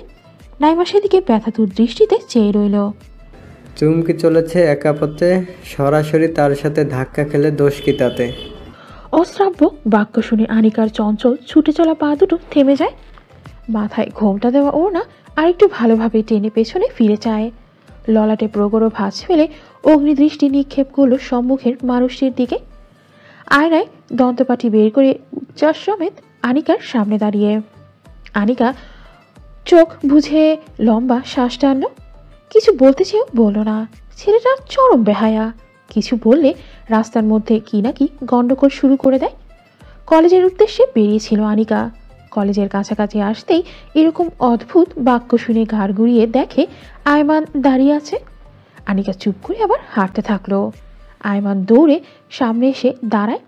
নাইমা সেদিকে ব্যথাতুর দৃষ্টিতে চেয়ে রইল। চুমকি চলেছে একা পথে, সরাসরি তার সাথে ধাক্কা খেলে দোষ কি তাতে? অশ্রাব্য বাক্য শুনে আনিকার চঞ্চল ছুটে চলা পা দুটো থেমে যায়। মাথায় ঘোমটা দেওয়া ওড়না আরেকটু ভালোভাবে টেনে পেছনে ফিরে চায়। ললাটে প্রগড় ভাঁজ ফেলে অগ্নিদৃষ্টি নিক্ষেপ করল সম্মুখের মানুষটির দিকে। আয়নায় দন্তপাটি বের করে উচ্চাস সমেত আনিকার সামনে দাঁড়িয়ে। আনিকা চোখ বুঝে লম্বা শ্বাস টানল। কিছু বলতে চেয়েও বলল না। ছেলেটা চরম বেহায়া, কিছু বললে রাস্তার মধ্যে কি নাকি গন্ডগোল শুরু করে দেয়। কলেজের উদ্দেশ্যে বেরিয়েছিল আনিকা। কলেজের কাছাকাছি আসতেই এরকম অদ্ভুত বাক্য শুনে ঘাড় ঘুরিয়ে দেখে আয়মান দাঁড়িয়ে আছে। আনিকা চুপ করে আবার হাঁটতে থাকলো। আয়মান দৌড়ে সামনে এসে দাঁড়ায়।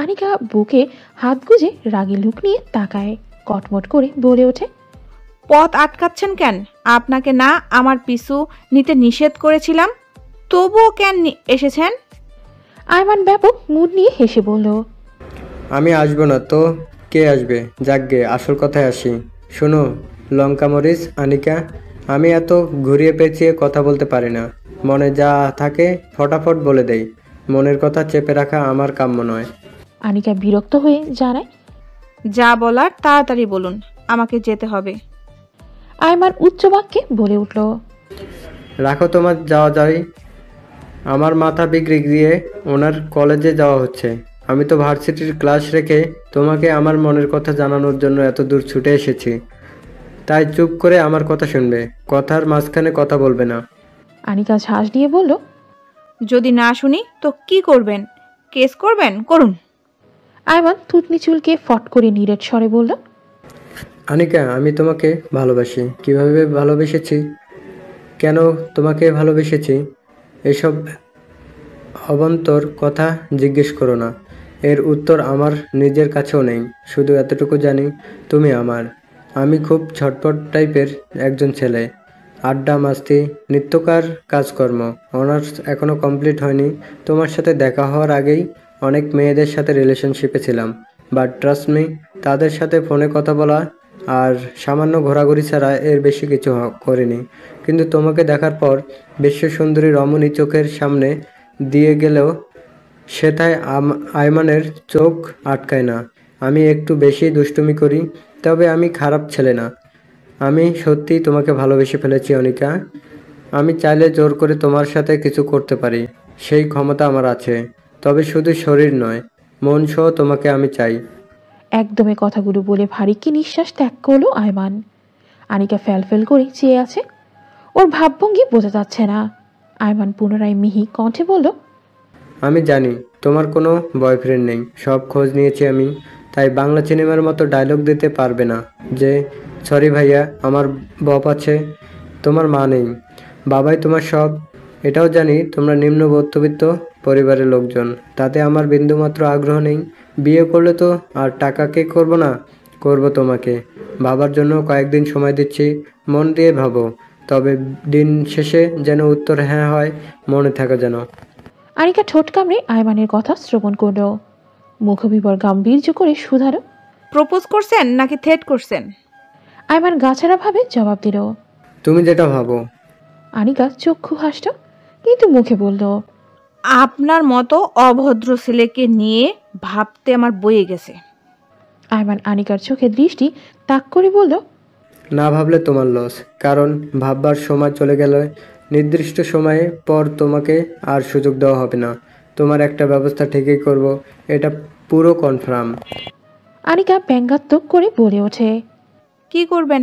আনিকা বুকে হাত গুজে রাগী লুক নিয়ে তাকায়, কটমট করে বলে ওঠে, পথ আটকাচ্ছেন কেন? আপনাকে না আমার পিছু নিতে নিষেধ করেছিলাম, তবুও কেন এসেছেন? আয়মান ব্যাপক মুড নিয়ে হেসে বলল, আমি আসবো না তো কে আসবে? যাকগে আসল কথায় আসি। শোনো লঙ্কা মরিচ আনিকা, আমি এত ঘুরিয়ে পেঁচিয়ে কথা বলতে পারি না। মনে যা থাকে ফটাফট বলে দেই, মনের কথা চেপে রাখা আমার কাম্য নয়। আনিকা বিরক্ত হয়ে জানায়, যা বলার তাড়াতাড়ি বলুন, আমাকে যেতে হবে। আয়মান উচ্চ বাক্যে বলে উঠল, রাখো তোমার যাওয়া যাই, আমার মাথা বিগড়ে গিয়ে ওনার কলেজে যাওয়া হচ্ছে। আমি তো ভার্সিটির ক্লাস রেখে তোমাকে আমার মনের কথা জানানোর জন্য এত দূর ছুটে এসেছি, তাই চুপ করে আমার কথা শুনবে, কথার মাঝখানে কথা বলবে না। আনিকা ঝাঁস দিয়ে বলল, যদি না শুনি তো কি করবেন? কেস করবেন? করুন। আয়মান থুতনি চুলকে ফট করে নিরেট স্বরে বলল, আনিকা আমি তোমাকে ভালোবাসি। কিভাবে ভালোবেসেছি, কেন তোমাকে ভালোবেসেছি, এসব অবান্তর কথা জিজ্ঞেস করো না। এর উত্তর আমার নিজের কাছেও নেই। শুধু এতটুকু জানি তুমি আমার। আমি খুব ছটপট টাইপের একজন ছেলে। আড্ডা মাস্তি নিত্যকার কাজকর্ম। অনার্স এখনও কমপ্লিট হয়নি। তোমার সাথে দেখা হওয়ার আগেই অনেক মেয়েদের সাথে রিলেশনশিপে ছিলাম, বাট ট্রাস্ট মি, তাদের সাথে ফোনে কথা বলা আর সামান্য ঘোরাঘুরি ছাড়া এর বেশি কিছু করিনি। কিন্তু তোমাকে দেখার পর বিশ্বসুন্দরী রমণী চোখের সামনে দিয়ে গেলেও সেটায় আয়মানের চোখ আটকায় না। আমি একটু বেশি দুষ্টুমি করি, তবে আমি খারাপ ছেলে না। আমি সত্যিই তোমাকে ভালোবেসে ফেলেছি অনিকা। আমি চাইলে জোর করে তোমার সাথে কিছু করতে পারি, সেই ক্ষমতা আমার আছে। তবে শুধু শরীর নয়, মন সহ তোমাকে আমি চাই। একদমই কথাগুলো বলে ভারী কি নিঃশ্বাস ত্যাগ করলো আয়মান। আনিকা ফ্যালফেল করে চেয়ে আছে, ওর ভাবভঙ্গি বোঝা যাচ্ছে না। আয়মান পুনরায় মিহি কণ্ঠে বলল, আমি জানি তোমার কোনো বয়ফ্রেন্ড নেই, সব খোঁজ নিয়েছি আমি। তাই বাংলা সিনেমার মতো ডায়লগ দিতে পারবে না যে সরি ভাইয়া আমার বপ আছে, তোমার মা নেই, বাবাই তোমার সব। এটাও জানি তোমরা নিম্ন মধ্যবিত্ত পরিবারের লোকজন, তাতে আমার বিন্দুমাত্র আগ্রহ নেই। বিয়ে করলে তো আর টাকাকে করব না, করব তোমাকে। ভাবার জন্য কয়েকদিন সময় দিচ্ছি, মন দিয়ে ভাবো। তবে দিন শেষে যেন উত্তর হ্যাঁ হয়, মনে থাকা যেন। আনিকা ঠোঁট কামড়ে আয়মানের কথা শ্রবণ করল। মুখবিবর গাম্ভীর্য করে শুধালো, প্রপোজ করছেন নাকি থ্রেট করছেন? আয়মান গাছাড়া ভাবে জবাব দিল, তুমি যেটা ভাবো। আনিকা চক্ষু হাসল, কিন্তু মুখে বলল, আপনার মতো অভদ্র ছেলেকে নিয়ে ভাবতে আমার বয়ে গেছে। আয়মান আনিকার চোখে দৃষ্টি তাক করে বলল, না ভাবলে তোমার লস, কারণ ভাববার সময় চলে গেলে নির্দিষ্ট সময়ে পর তোমাকে আর সুযোগ দেওয়া হবে না। তোমার একটা ব্যবস্থা ঠিকই করব, এটা পুরো কনফার্ম। আনিকা ব্যঙ্গাত্মক করে বলে ওঠে, কি করবেন?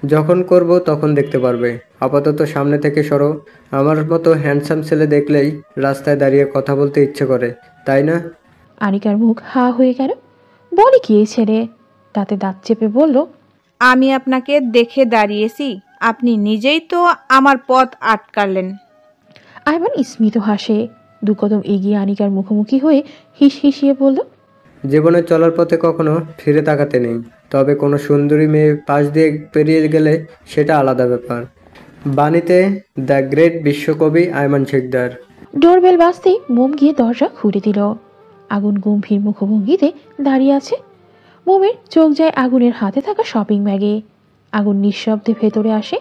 যখন করব তখন দেখতে পারবে। আপাতত সামনে থেকে সরো। আমার মতো হ্যান্ডসাম ছেলে দেখলেই রাস্তায় দাঁড়িয়ে কথা বলতে ইচ্ছে করে, তাই না? আনিকার মুখ হা হয়ে গেল। বলে কি এই ছেলে? দাঁতে দাঁত চেপে বলল, আমি আপনাকে দেখে দাঁড়িয়েছি, আপনি নিজেই তো আমার পথ আটকালেন। আয়মান স্মিত হাসে, দু কদম এগিয়ে আনিকার মুখোমুখি হয়ে হিসিয়ে বলল, জীবনে চলার পথে কখনো ফিরে তাকাতে নেই, তবে কোনো সুন্দরী মেয়ে পাশ দিয়ে পেরিয়ে গেলে সেটা আলাদা ব্যাপার। বাণীতে দ্য গ্রেট বিশ্বকবি আয়মান শিকদার। ডোরবেল বাজতেই মোম গিয়ে দরজা খুলে দিল। আগুন গম্ভীর মুখভঙ্গিতে দাঁড়িয়ে আছে। মোমের চোখ যায় আগুনের হাতে থাকা শপিং ব্যাগে। আগুন নিঃশব্দে ভেতরে আসে।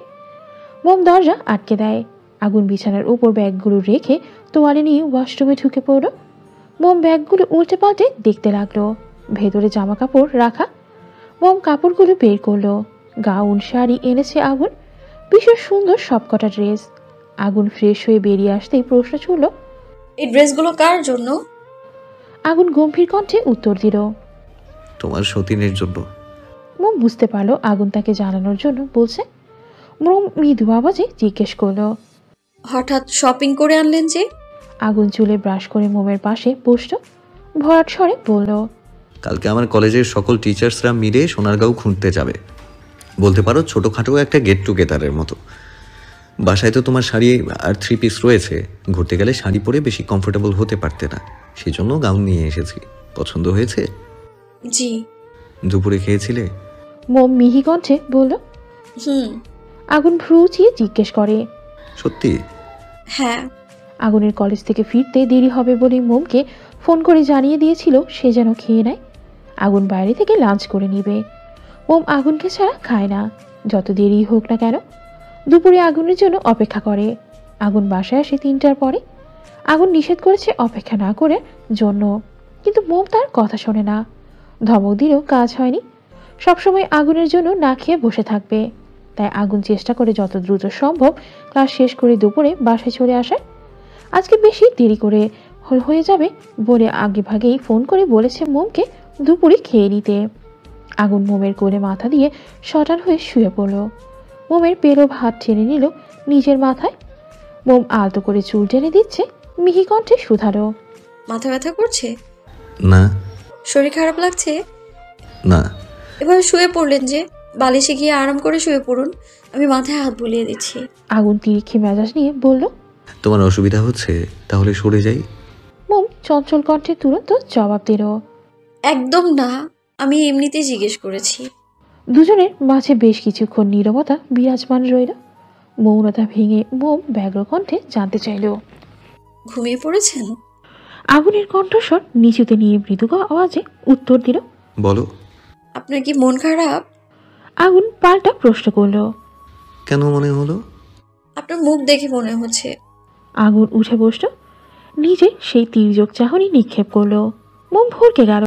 মোম দরজা আটকে দেয়। আগুন বিছানার উপর ব্যাগগুলো রেখে তোয়ালে নিয়ে ওয়াশরুমে ঢুকে পড়ল। মোম ব্যাগগুলো উল্টে পাল্টে দেখতে লাগলো। ভেতরে জামা কাপড় রাখা। মোম কাপড়গুলো বের করলো। গাউন, শাড়ি এনেছে আগুন, ভীষণ সুন্দর সবকটা ড্রেস। আগুন ফ্রেশ হয়ে বেরিয়ে আসতেই প্রশ্ন ছুড়ল, এই ড্রেসগুলো কার জন্য? আগুন গম্ভীর কণ্ঠে উত্তর দিল, তোমার সতীনের জন্য। মোম বুঝতে পারলো আগুন তাকে জানানোর জন্য বলছে। মোম মৃদু আওয়াজে জিজ্ঞেস করলো, হঠাৎ শপিং করে আনলেন যে? আগুন চুলে ব্রাশ করে মোমের পাশে বসল। ভরাট স্বরে বলল, কালকে আমার কলেজের সকল টিচার্সরা মিলে সোনারগাঁও ঘুরতে যাবে। বলতে পারো ছোটোখাটো একটা গেট টুগেদারের মতো। বাসায় তো তোমার শাড়ি আর 3 পিস রয়েছে। ঘুরতে গেলে শাড়ি পরে বেশি কমফোর্টেবল হতে পারতে না, সেই জন্য গাউন নিয়ে এসেছি। পছন্দ হয়েছে? জি। দুপুরে খেয়েছিলে? মোম মিহি কণ্ঠে বলল। আগুন ভ্রু উঁচিয়ে জিজ্ঞেস করে, সত্যি? হ্যাঁ। আগুনের কলেজ থেকে ফিরতে দেরি হবে বলে মোমকে ফোন করে জানিয়ে দিয়েছিল সে যেন খেয়ে নেয়। আগুন বাইরে থেকে লাঞ্চ করে নিবে। মোম আগুনকে ছাড়া খায় না, যত দেরি হোক না কেন। দুপুরে আগুনের জন্য অপেক্ষা করে। আগুন বাসায় আসে 3টার পরে। আগুন নিষেধ করেছে অপেক্ষা না করে জন্য, কিন্তু মোম তার কথা শোনে না। ধমক দিলেও কাজ হয়নি। সবসময় আগুনের জন্য না খেয়ে বসে থাকবে। তাই আগুন চেষ্টা করে যত দ্রুত সম্ভব ক্লাস শেষ করে দুপুরে বাসায় চলে আসার। আজকে বেশি দেরি করে হয়ে যাবে বলে আগে ভাগেই ফোন করে বলেছে মোমকে দুপুরে খেয়ে নিতে। আগুন মোমের কোলে মাথা দিয়ে শটান হয়ে শুয়ে পড়ল। মোমের পেলব হাত টেনে নিল নিজের মাথায়। মোম আলতো করে চুল টেনে দিচ্ছে, মিহি কণ্ঠে শুধালো, মাথা ব্যথা করছে? না। শরীর খারাপ লাগছে? না। এভাবে শুয়ে পড়লেন যে, বালিশে গিয়ে আরাম করে শুয়ে পড়ুন, আমি মাথায় হাত বুলিয়ে দিচ্ছি। আগুন তিরিক্ষি মেজাজ নিয়ে বলল, তোমার অসুবিধা হচ্ছে? তাহলে সরে যাই। মোম চঞ্চল কণ্ঠে তুরন্ত জবাব দিল, একদম না, আমি এমনিতেই জিজ্ঞেস করেছি। দুজনের মাঝে বেশ কিছুক্ষণ নীরবতা বিরাজমান রইল। মৌনতা ভেঙে মোম ব্যগ্র কণ্ঠে জানতে চাইল, ঘুমিয়ে পড়েছেন? আগুনের কণ্ঠস্বর নিচুতে নিয়ে মৃদু আওয়াজে উত্তর দিল, বলো। আপনার কি মন খারাপ? আগুন পাল্টা প্রশ্ন করল, কেন মনে হলো? আপনার মুখ দেখে মনে হচ্ছে। আগুন উঠে বসল, নিজে সেই তির্যক চাহনি নিক্ষেপ করল। মোম ভরকে গেল।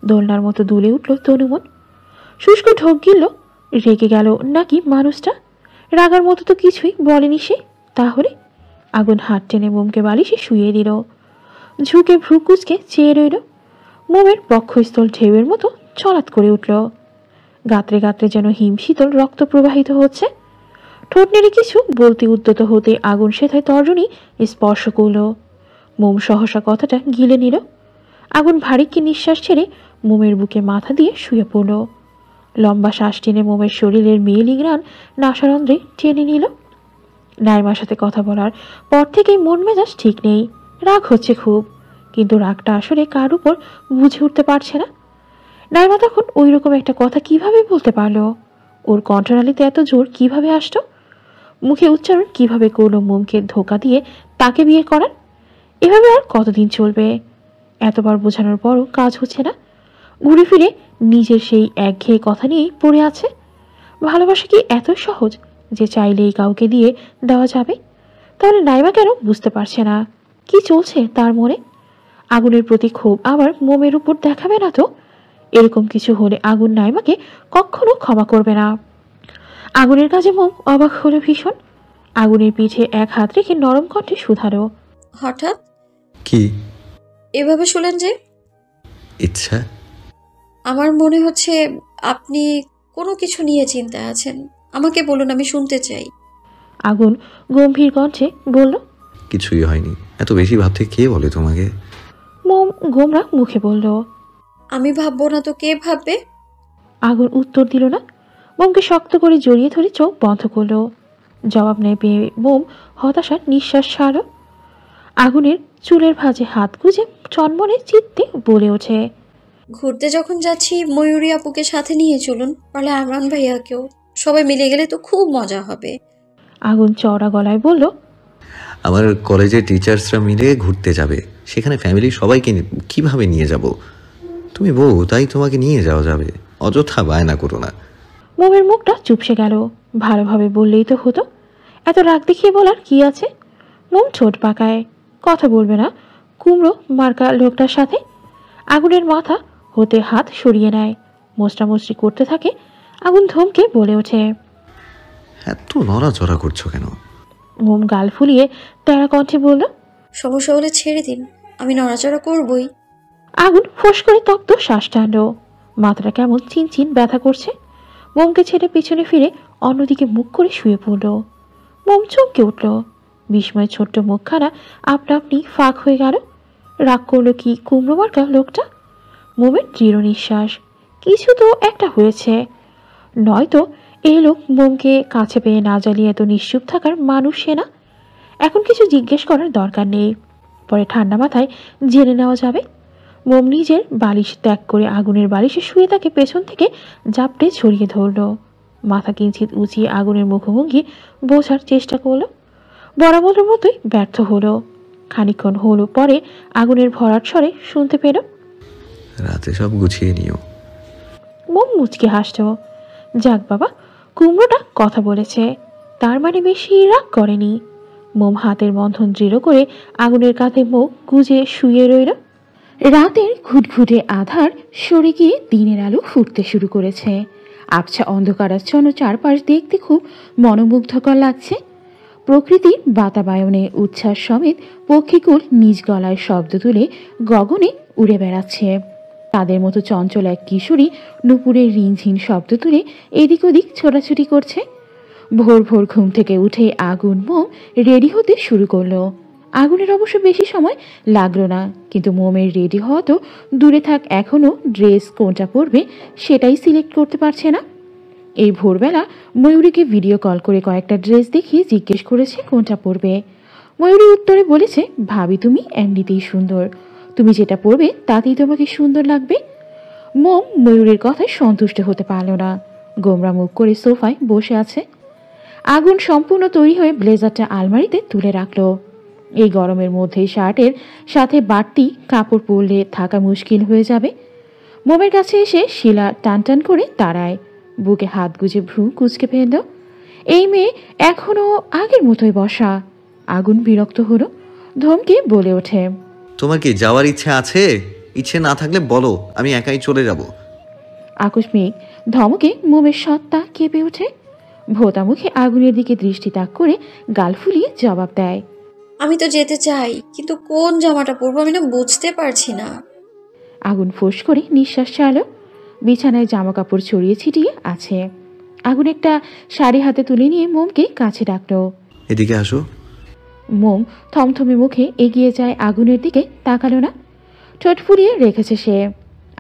দোলনার মতো দুলে উঠল তনুমন। শুষ্ক ঢোক গিলল। রেগে গেল নাকি মানুষটা? রাগার মতো তো কিছুই বলেনি সে। তাহলে? আগুন হাত টেনে মোমকে বালিশে শুইয়ে দিল। ঝুঁকে ভ্রু কুচকে চেয়ে রইল। মোমের বক্ষস্থল ঢেউয়ের মতো চলাৎ করে উঠল। গাত্রে গাত্রে যেন হিমশীতল রক্ত প্রবাহিত হচ্ছে। ঠোঁট নেড়ে কিছু বলতে উদ্যত হতে আগুন সেথায় তর্জনী স্পর্শ করল। মোম সহসা কথাটা গিলে নিল। আগুন ভারিক্কি নিঃশ্বাস ছেড়ে মোমের বুকে মাথা দিয়ে শুয়ে পড়ল। লম্বা শ্বাস টেনে মোমের শরীরের মেয়েলি ঘ্রাণ নাসারন্ধ্রে টেনে নিল। নাইমার সাথে কথা বলার পর থেকেই মন মেজাজ ঠিক নেই। রাগ হচ্ছে খুব, কিন্তু রাগটা আসলে কার উপর বুঝে উঠতে পারছে না। নাইমা তখন ওই রকম একটা কথা কিভাবে বলতে পারলো? ওর কণ্ঠনালীতে এত জোর কিভাবে আসতো? মুখে উচ্চারণ কিভাবে করলো মোমকে ধোকা দিয়ে তাকে বিয়ে করার? এভাবে আর কতদিন চলবে? এতবার বোঝানোর পরও কাজ হচ্ছে না। ঘুরে ফিরে নিজের সেই একঘেয়ে কথা নিয়েই পড়ে আছে। ভালোবাসা কি এত সহজ যে চাইলেই কাউকে দিয়ে দেওয়া যাবে? তাহলে নাইমা কেন বুঝতে পারছে না কি চলছে তার মনে? আগুনের প্রতি ক্ষোভ আবার মোমের উপর দেখাবে না তো? এরকম কিছু হলে আগুন নাইমাকে কখনো ক্ষমা করবে না। আগুনের কাজে মোম অবাক হলো ভীষণ। আগুনের পিঠে এক হাত রেখে নরম কণ্ঠে শুধালো, হঠাৎ কি এভাবে শুলেন যে? ইচ্ছা। আমার মনে হচ্ছে আপনি কোনো কিছু নিয়ে চিন্তায় আছেন। আমাকে বলুন, আমি শুনতে চাই। আগুন গম্ভীর কণ্ঠে বলল, কিছুই হয়নি। এত বেশি ভাবতে কে বলে তোমাকে? মোম গোমরা মুখে বলল, আমি ভাববো না তো কে ভাববে? আগুন উত্তর দিল না। মোমকে শক্ত করে জড়িয়ে ধরে চোখ বন্ধ করলো। জবাব নেই পেয়ে মোম হতাশার নিঃশ্বাস ছাড়ল। আগুনের চুলের ভাঁজে হাত গুজে চনমনে চিত্তে বলে ওঠে, ঘুরতে যখন যাচ্ছি ময়ূরী আপুকে সাথে নিয়ে চলুন, পারলে আমরান ভাইয়াকেও। সবাই মিলে গেলে তো খুব মজা হবে। আগুন চওড়া গলায় বলল, আমার কলেজের টিচার্সরা মিলে ঘুরতে যাবে, সেখানে ফ্যামিলির সবাইকে কিভাবে নিয়ে যাব? তুমি বউ, তাই তোমাকে নিয়ে যাওয়া যাবে, অযথা বায়না করো না। মোমের মুখটা চুপসে গেল। ভালোভাবে বললেই তো হতো, এত রাগ দেখিয়ে বলার কি আছে? মোম ঠোঁট পাকায়, কথা বলবে না কুমড়ো মার্কা লোকটার সাথে। আগুনের মাথা হতে হাত সরিয়ে নেয়, মোস্টামুষ্টি করতে থাকে। আগুন ধমকে বলে ওঠে, এত নড়াচড়া করছো কেন? মোম গাল ফুলিয়ে তেরা কণ্ঠে বলল, সমস্যা হলে ছেড়ে দিন, আমি নড়াচড়া করবই। আগুন ফোঁস করে তপ্ত শ্বাস টানল। মাথাটা কেমন চিনচিন ব্যথা করছে। মোমকে ছেড়ে পিছনে ফিরে অন্যদিকে মুখ করে শুয়ে পড়ল। মোম চমকে উঠল। বিস্ময় ছোট্ট মুখখানা আপনা আপনি ফাঁক হয়ে গেল। রাগ করলো কি কুমড়ো মার্কা লোকটা? মোমের দৃঢ় নিঃশ্বাস, কিছু তো একটা হয়েছে। নয়তো এই লোক মোমকে কাছে পেয়ে না জ্বালিয়ে এত নিশ্চুপ থাকার মানুষ সে না। এখন কিছু জিজ্ঞেস করার দরকার নেই, পরে ঠান্ডা মাথায় জেনে নেওয়া যাবে। মোম নিজের বালিশ ত্যাগ করে আগুনের বালিশে শুয়ে তাকে পেছন থেকে জাপটে ছড়িয়ে ধরল। মাথা কিঞ্চিত উঁচিয়ে আগুনের মুখোমুখি বোঝার চেষ্টা করল। বরাবরের মতোই ব্যর্থ হলো। খানিকক্ষণ হলো পরে আগুনের ভরাট স্বরে শুনতে পেল, রাতে সব গুছিয়ে নিও। মোম মুচকে হাসল। যাক বাবা, কুমড়োটা কথা বলেছে, তার মানে বেশি রাগ করেনি। মোম হাতের বন্ধন দৃঢ় করে আগুনের কাঁধে মুখ গুজে শুয়ে রইল। রাতের ঘুটঘুটে আধার সরে গিয়ে দিনের আলো ফুটতে শুরু করেছে। আবছা অন্ধকারাচ্ছন্ন চারপাশ দেখতে খুব মনোমুগ্ধকর লাগছে। প্রকৃতির বাতাবায়নে উচ্ছ্বাস সমেত পক্ষীকুল নিজ গলায় শব্দ তুলে গগনে উড়ে বেড়াচ্ছে। তাদের মতো চঞ্চল এক কিশোরী নুপুরের রিনঝিন শব্দ তুলে এদিক ওদিক ছোটাছুটি করছে। ভোর ভোর ঘুম থেকে উঠে আগুন মোম রেডি হতে শুরু করলো। আগুনের অবশ্য বেশি সময় লাগলো না, কিন্তু মোমের রেডি হওয়া তো দূরে থাক, এখনও ড্রেস কোনটা পরবে সেটাই সিলেক্ট করতে পারছে না। এই ভোরবেলা ময়ূরীকে ভিডিও কল করে কয়েকটা ড্রেস দেখিয়ে জিজ্ঞেস করেছে কোনটা পরবে। ময়ূরী উত্তরে বলেছে, ভাবি তুমি এমনিতেই সুন্দর, তুমি যেটা পরবে তাতেই তোমাকে সুন্দর লাগবে। মোম ময়ূরীর কথায় সন্তুষ্ট হতে পারল না, গোমরা মুখ করে সোফায় বসে আছে। আগুন সম্পূর্ণ তৈরি হয়ে ব্লেজারটা আলমারিতে তুলে রাখলো। এই গরমের মধ্যে শার্টের সাথে বাড়তি কাপড় পরলে থাকা মুশকিল হয়ে যাবে। মোমের কাছে এসে শিলা টানটান করে দাঁড়ায়, বুকে হাত গুজে ভ্রু কুচকে ফেলল। এই মেয়ে এখনো আগের মতোই বসা। আগুন বিরক্ত হলো, ধমকে বলে ওঠে, তোমার কি যাওয়ার ইচ্ছে আছে? ইচ্ছে না থাকলে বলো, আমি একাই চলে যাব। আকস্মিক ধমকে মোমের সত্তা কেঁপে ওঠে। ভোতা মুখে আগুনের দিকে দৃষ্টি তাক করে গাল ফুলিয়ে জবাব দেয়, আমি তো যেতে চাই, কিন্তু কোন জামাটা পরবো আমি না বুঝতে পারছি না। আগুন ফোঁস করে নিঃশ্বাস ছাড়ল। বিছানায় জামা কাপড় ছড়িয়ে ছিটিয়ে আছে। আগুন একটা শাড়ি হাতে তুলে নিয়ে মোমকে কাছে ডাকলো। এদিকে আসো। মোম থমথমে মুখে এগিয়ে যায়, আগুনের দিকে তাকালো না। ঠোঁট ফুলিয়ে রেখেছে সে।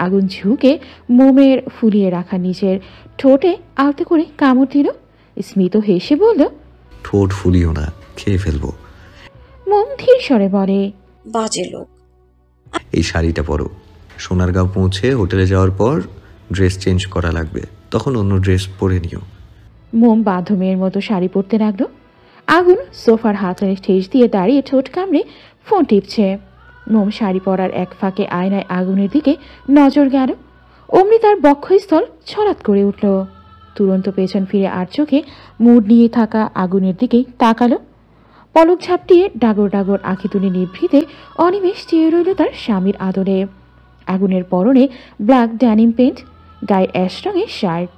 আগুন ঝুঁকে মোমের ফুলিয়ে রাখা নিচের ঠোঁটে আলতো করে কামড় দিল। স্মিত হেসে বলল, ঠোঁট ফুলিও না, খেয়ে ফেলবো। মোম ধীর স্বরে বলে, বাজে লোক। এই শাড়িটা পরো, সোনারগাঁও পৌঁছে হোটেলে যাওয়ার পর ড্রেস চেঞ্জ করা লাগবে, তখন অন্য ড্রেস পরে নিও। মোম বাধ্য মেয়ের মতো শাড়ি পরতে লাগলো। আগুন সোফার হাতড়ে ঠেস দিয়ে দাঁড়িয়ে ঠোঁট কামড়ে ফোন টিপছে। মোম শাড়ি পরার এক ফাঁকে আয়নায় আগুনের দিকে নজর গেল। অমনি তার বক্ষস্থল ছলাৎ করে উঠল। তুরন্ত পেছন ফিরে আর চোখে মুড নিয়ে থাকা আগুনের দিকেই তাকালো। পলক ঝাপটিয়ে ডাগর ডাগর আঁখি তুলে নিভৃতে অনিমেষ চেয়ে রইল তার স্বামীর আদরে। আগুনের পরনে ব্ল্যাক ড্যানিম প্যান্ট, গায়ে অ্যাশ রঙের শার্ট,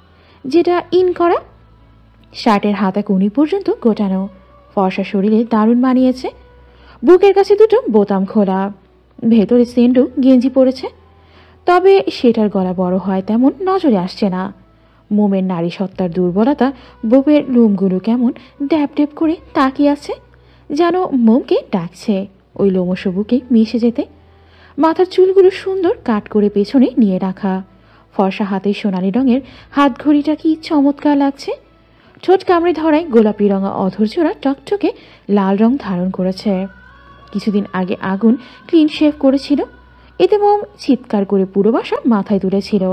যেটা ইন করা। শার্টের হাতা কুনি পর্যন্ত গোটানো, ফর্সা শরীরে দারুণ মানিয়েছে। বুকের কাছে দুটো বোতাম খোলা, ভেতরে সেন্ডু গেঞ্জি পরেছে, তবে সেটার গলা বড় হয় তেমন নজরে আসছে না। মোমের নারী সত্তার দুর্বলতা, বুকের লোমগুলো কেমন ড্যাপ ড্যাপ করে তাকিয়ে আছে, যেন মোমকে ডাকছে ওই লোমশ বুকে মিশে যেতে। মাথার চুলগুলো সুন্দর কাট করে পেছনে নিয়ে রাখা, ফর্সা হাতে সোনালি রঙের হাত ঘড়িটা কি চমৎকার লাগছে। ঠোঁট কামড়ে ধরায় গোলাপি রঙা অধৈর্যরা টকটকে লাল রং ধারণ করেছে। কিছুদিন আগে আগুন ক্লিন শেভ করেছিল, এতে মোম চিৎকার করে পুরো বাসা মাথায় তুলেছিল।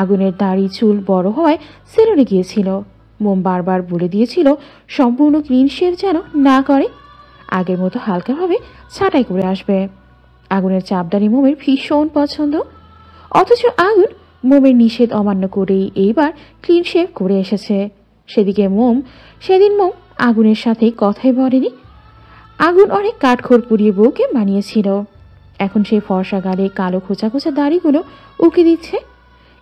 আগুনের দাড়ি চুল বড় হওয়ায় সেলুনে গিয়েছিল। মোম বারবার বলে দিয়েছিল সম্পূর্ণ ক্লিন শেভ যেন না করে, আগের মতো হালকাভাবে ছাঁটাই করে আসবে। আগুনের চাপদারি মোমের ভীষণ পছন্দ, অথচ আগুন মোমের নিষেধ অমান্য করেই এইবার ক্লিন শেভ করে এসেছে। সেদিন মোম আগুনের সাথে কথাই বলেনি। আগুন অনেক কাঠখড় পুড়িয়ে বউকে মানিয়েছিল, এখন সেই ফর্সা গালে কালো খোঁচা খোঁচা দাড়িগুলো উকি দিচ্ছে।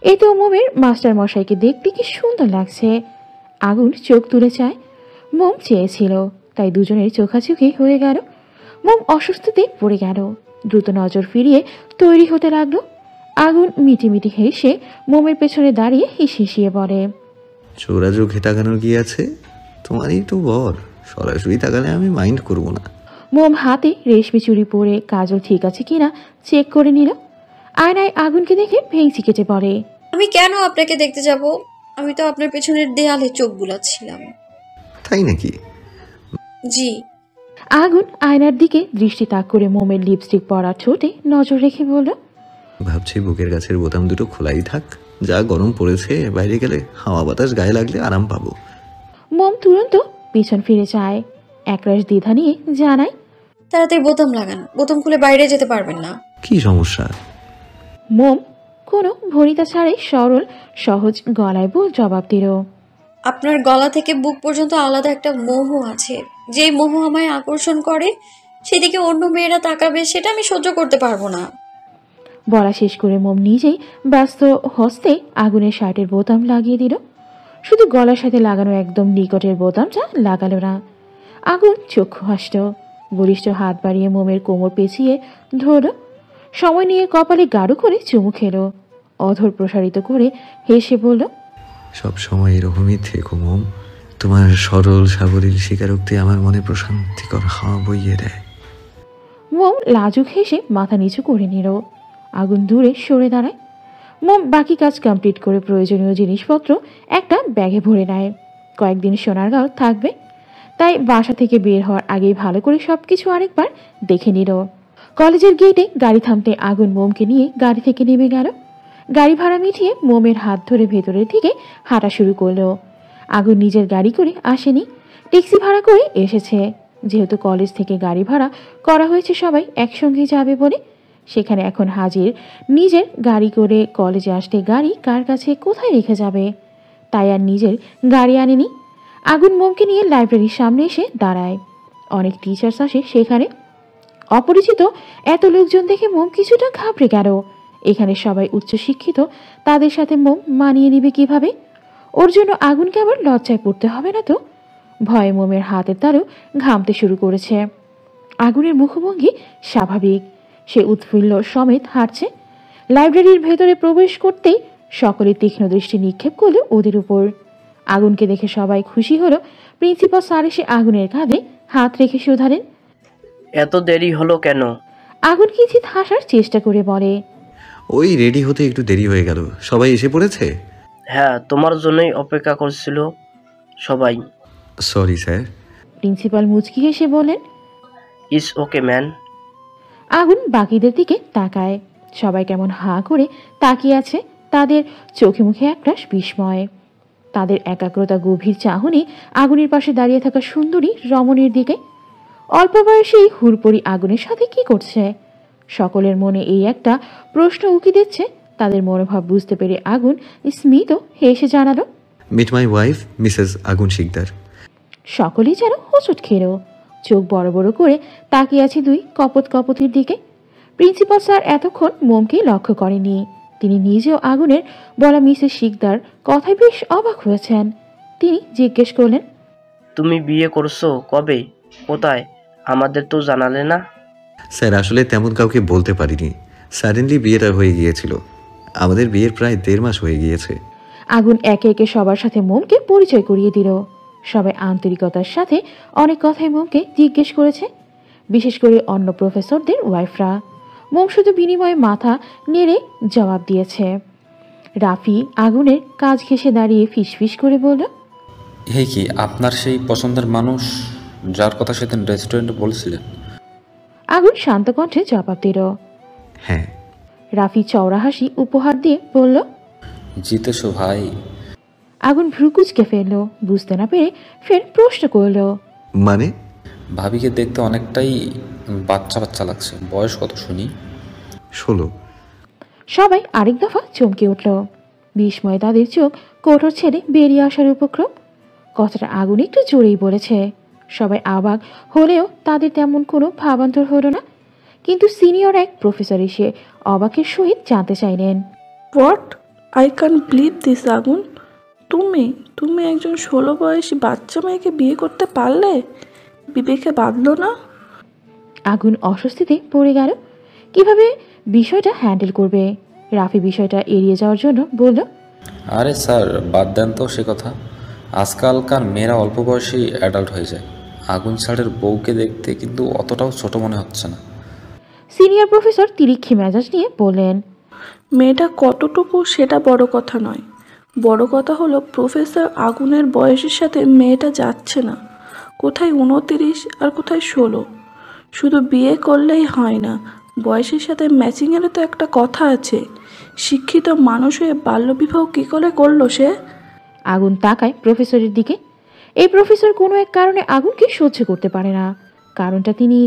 এতেও মোমের মাস্টার মশাইকে দেখতে কি সুন্দর লাগছে। আগুন চোখ তুলে চায়, মোম চেয়েছিল, তাই দুজনের চোখাচোখি হয়ে গেল। মোম অসুস্থতে পড়ে গেল, দ্রুত নজর ফিরিয়ে তৈরি হতে লাগলো। আগুন মিটিমিটি হেসে মোমের পেছনে দাঁড়িয়ে হিসিয়ে বলে, চোরা চোখে তাকানোর কি আছে, তোমারই তো বর, সরাসরি তাকালে আমি মাইন্ড করবো না। মোম হাতে রেশমি চুড়ি পরে কাজল ঠিক আছে কিনা চেক করে নিল। আয়নায় আগুনকে দেখে ভেঙচি কেটে পড়ে, আমি কেন আপনাকে দেখতে যাব? আমি তো আপনার পেছনের দেয়ালে চোখ বুলাচ্ছিলাম। তাই নাকি? জি। আগুন আয়নার দিকে দৃষ্টি তাক করে মোমের লিপস্টিক পরা ঠোঁটে নজর রেখে বলল, ভাবছি বুকের গাছের বোতাম দুটো খোলাই থাক, যা গরম পড়েছে বাইরে গেলে হাওয়া বাতাস গায়ে লাগলে আরাম পাবো। মোম তুরন্ত পিছন ফিরে যায়, একরাশ দ্বিধা নিয়ে জানায়, তাড়াতাড়ি বোতাম লাগান, বোতাম খুলে বাইরে যেতে পারবেন না। কি সমস্যা? মোম কোনো ভনিতা ছাড়াই সরল সহজ গলায় বল জবাব দিল, আপনার গলা থেকে বুক পর্যন্ত আলাদা একটা মোহ আছে, যেই মোহ আমায় আকর্ষণ করে, সেদিকে অন্য মেয়েরা তাকাবে, সেটা আমি সহ্য করতে পারবো না। বলা শেষ করে মোম নিজেই ব্যস্ত হস্তে আগুনের শার্টের বোতাম লাগিয়ে দিল। শুধু গলার সাথে লাগানো একদম নিকটের বোতামটা লাগালো না। আগুন চক্ষু হাসল, বলিষ্ঠ হাত বাড়িয়ে মোমের কোমর পেঁচিয়ে ধরল, সময় নিয়ে কপালে গাঢ় করে চুমু খেলো, অধর প্রসারিত করে হেসে বলল, সব সময় এরকমই থেকো মোম, তোমার সরল সাবলীল স্বীকারোক্তি আমার মনে প্রশান্তিকর হাওয়া বইয়ে দেয়। মোম লাজুক হেসে মাথা নিচু করে নিল। আগুন দূরে সরে দাঁড়ায়। মোম বাকি কাজ কমপ্লিট করে প্রয়োজনীয় জিনিসপত্র একটা ব্যাগে ভরে নেয়। কয়েকদিন সোনারগাঁও থাকবে, তাই বাসা থেকে বের হওয়ার আগেই ভালো করে সব কিছু আরেকবার দেখে নিল। কলেজের গেটে গাড়ি থামতে আগুন মোমকে নিয়ে গাড়ি থেকে নেমে গেল। গাড়ি ভাড়া মিটিয়ে মোমের হাত ধরে ভেতরের দিকে হাঁটা শুরু করলো। আগুন নিজের গাড়ি করে আসেনি, ট্যাক্সি ভাড়া করে এসেছে। যেহেতু কলেজ থেকে গাড়ি ভাড়া করা হয়েছে সবাই একসঙ্গে যাবে বলে, সেখানে এখন হাজির নিজের গাড়ি করে কলেজে আসতে গাড়ি কার কাছে কোথায় রেখে যাবে, তাই আর নিজের গাড়ি আনেনি। আগুন মোমকে নিয়ে লাইব্রেরির সামনে এসে দাঁড়ায়। অনেক টিচার্স আসে সেখানে। অপরিচিত এত লোকজন দেখে মোম কিছুটা ঘাবড়ে গেল। এখানে সবাই উচ্চশিক্ষিত, তাদের সাথে মোম মানিয়ে নিবে কিভাবে? ওর জন্য আগুনকে আবার লজ্জায় পড়তে হবে না তো? ভয়ে মোমের হাতের তালু ঘামতে শুরু করেছে। আগুনের মুখভঙ্গি স্বাভাবিক, সে উৎফুল্ল সমেত হাঁটছে। লাইব্রেরির ভেতরে প্রবেশ করতেই সকলে তীক্ষ্ণ দৃষ্টি নিক্ষেপ করলো ওদের উপর। আগুনকে দেখে সবাই খুশি হলো। প্রিন্সিপাল স্যার এসে আগুনের কাঁধে হাত রেখে শুধালেন, এত দেরি হলো কেন? আগুন কিঞ্চিত হাসার চেষ্টা করে বলে, ওই রেডি হতে একটু দেরি হয়ে গেল, সবাই এসে পড়েছে। হ্যাঁ, তোমার জন্যই অপেক্ষা করছিল সবাই। Sorry sir. প্রিন্সিপাল মুচকি হেসে বলেন, ইটস ওকে ম্যান। আগুন বাকিদের দিকে তাকায়। সবাই কেমন হাঁ করে তাকিয়ে আছে, তাদের চোখে মুখে একটা বিস্ময়। তাদের একাগ্রতা গভীর চাহনি আগুনের পাশে দাঁড়িয়ে থাকা সুন্দরী রমণীর দিকে। অল্প বয়সী হুড়পড়ি আগুনের সাথে কি করছে? সকলের মনে এই একটা প্রশ্ন উকি দিচ্ছে। তাদের মনোভাব বুঝতে পেরে আগুন স্মিত হেসে জানালো, মিট মাই ওয়াইফ মিসেস আগুন শিকদার। সকলেই যেন হোঁচট খেলো, চোখ বড় বড় করে তাকিয়ে আছে দুই কপত কপতির দিকে। প্রিন্সিপাল স্যার এতক্ষণ মোমকে লক্ষ্য করেনি। তিনি নিজেও আগুনের বলা মিসেস শিকদার কথায় বেশ অবাক হয়েছেন। তিনি জিজ্ঞেস করলেন, তুমি বিয়ে করছো কবে, কোথায়? আমাদের তো জানালে না। স্যার আসলে তেমন কাউকে বলতে পারিনি, সাডেনলি বিয়েটা হয়ে গিয়েছিল। আমাদের বিয়ের প্রায় 1.5 মাস হয়ে গিয়েছে। আগুন একে একে সবার সাথে মোমকে পরিচয় করিয়ে দিল। সবাই আন্তরিকতার সাথে অনেক কথাই মোমকে জিজ্ঞেস করেছে, বিশেষ করে অন্য প্রফেসরদের ওয়াইফরা। মোম শুধু বিনিময়ে মাথা নেড়ে জবাব দিয়েছে। রাফি আগুনের কাজ ঘেঁষে দাঁড়িয়ে ফিসফিস করে বলল, হে কি আপনার সেই পছন্দের মানুষ যার কথা সেদিন রেস্টুরেন্টে বলছিলেন? আগুন শান্ত কণ্ঠে জবাব দিল। হ্যাঁ। রাফি চওড়া হাসি উপহার দিয়ে বলল, জিতেছো ভাই। আগুন ভ্রুকুচকে ফেলল, বুঝতে না পেরে ফের প্রশ্ন করল, মানে? ভাবিকে দেখতে অনেকটাই বাচ্চা বাচ্চা লাগছে। বয়স কত শুনি? 16। সবাই আরেক দফা চমকে উঠল। বিস্ময়ে তাদের চোখ কোঠর ছেড়ে বেরিয়ে আসার উপক্রম। কথাটা আগুন একটু জোরেই বলেছে। সবাই অবাক হলেও তাদের তেমন কোনো ভাবান্তর হলো না। কিন্তু সিনিয়র এক প্রফেসর এসে অবাকের সহিত জানতে চাইলেন, what? I can believe this আগুন। তুমি একজন 16 বয়সী বাচ্চা মেয়েকে বিয়ে করতে পারলে? বিবেকে বাঁধলো না? আগুন অস্বস্তিতে পড়ে গেল। কিভাবে বিষয়টা হ্যান্ডেল করবে? রাফি বিষয়টা এড়িয়ে যাওয়ার জন্য বলল, আরে স্যার বাদ দেন তো সে কথা। আজকালকার মেয়েরা অল্প বয়সেই অ্যাডাল্ট হয়ে যায়। আগুন স্যারের বউকে দেখতে কিন্তু অতটাও ছোট মনে হচ্ছে না। সিনিয়র প্রফেসর তিরিক্ষি মেজাজ নিয়ে বললেন, মেয়েটা কতটুকু সেটা বড় কথা নয়। বড় কথা হলো প্রফেসর আগুনের বয়সের সাথে মেয়েটা যাচ্ছে না। কোথায় 29 আর কোথায় 16। শুধু বিয়ে করলেই হয় না, বয়সের সাথে ম্যাচিংয়েরও তো একটা কথা আছে। শিক্ষিত মানুষ হয়ে বাল্যবিবাহ কী করে করলো সে? আগুন তাকায় প্রফেসরের দিকে। এই প্রফেসর কোনো এক কারণে আগুনকে সহ্য করতে পারে না। কারণটা তিনি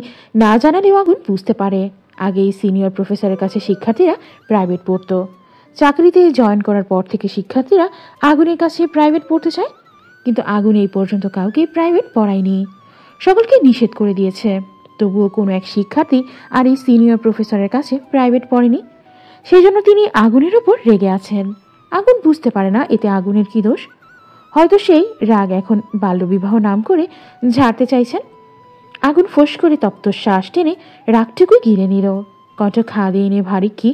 না জানালেও আগুন বুঝতে পারে। আগে এই সিনিয়র প্রফেসরের কাছে শিক্ষার্থীরা প্রাইভেট পড়তো। চাকরিতে জয়েন করার পর থেকে শিক্ষার্থীরা আগুনের কাছে প্রাইভেট পড়তে চায়, কিন্তু আগুন এই পর্যন্ত কাউকে প্রাইভেট পড়ায়নি, সকলকে নিষেধ করে দিয়েছে। তবুও কোনো এক শিক্ষার্থী আর এই সিনিয়র প্রফেসরের কাছে প্রাইভেট পড়েনি। সেই জন্য তিনি আগুনের ওপর রেগে আছেন। আগুন বুঝতে পারে না এতে আগুনের কি দোষ। হয়তো সেই রাগ এখন বাল্যবিবাহ নাম করে ঝাড়তে চাইছেন। আগুন ফোঁস করে তপ্ত শ্বাস টেনে রাগটুকু ঘিরে নিল। কণ্ঠ খাদে এনে ভারী কি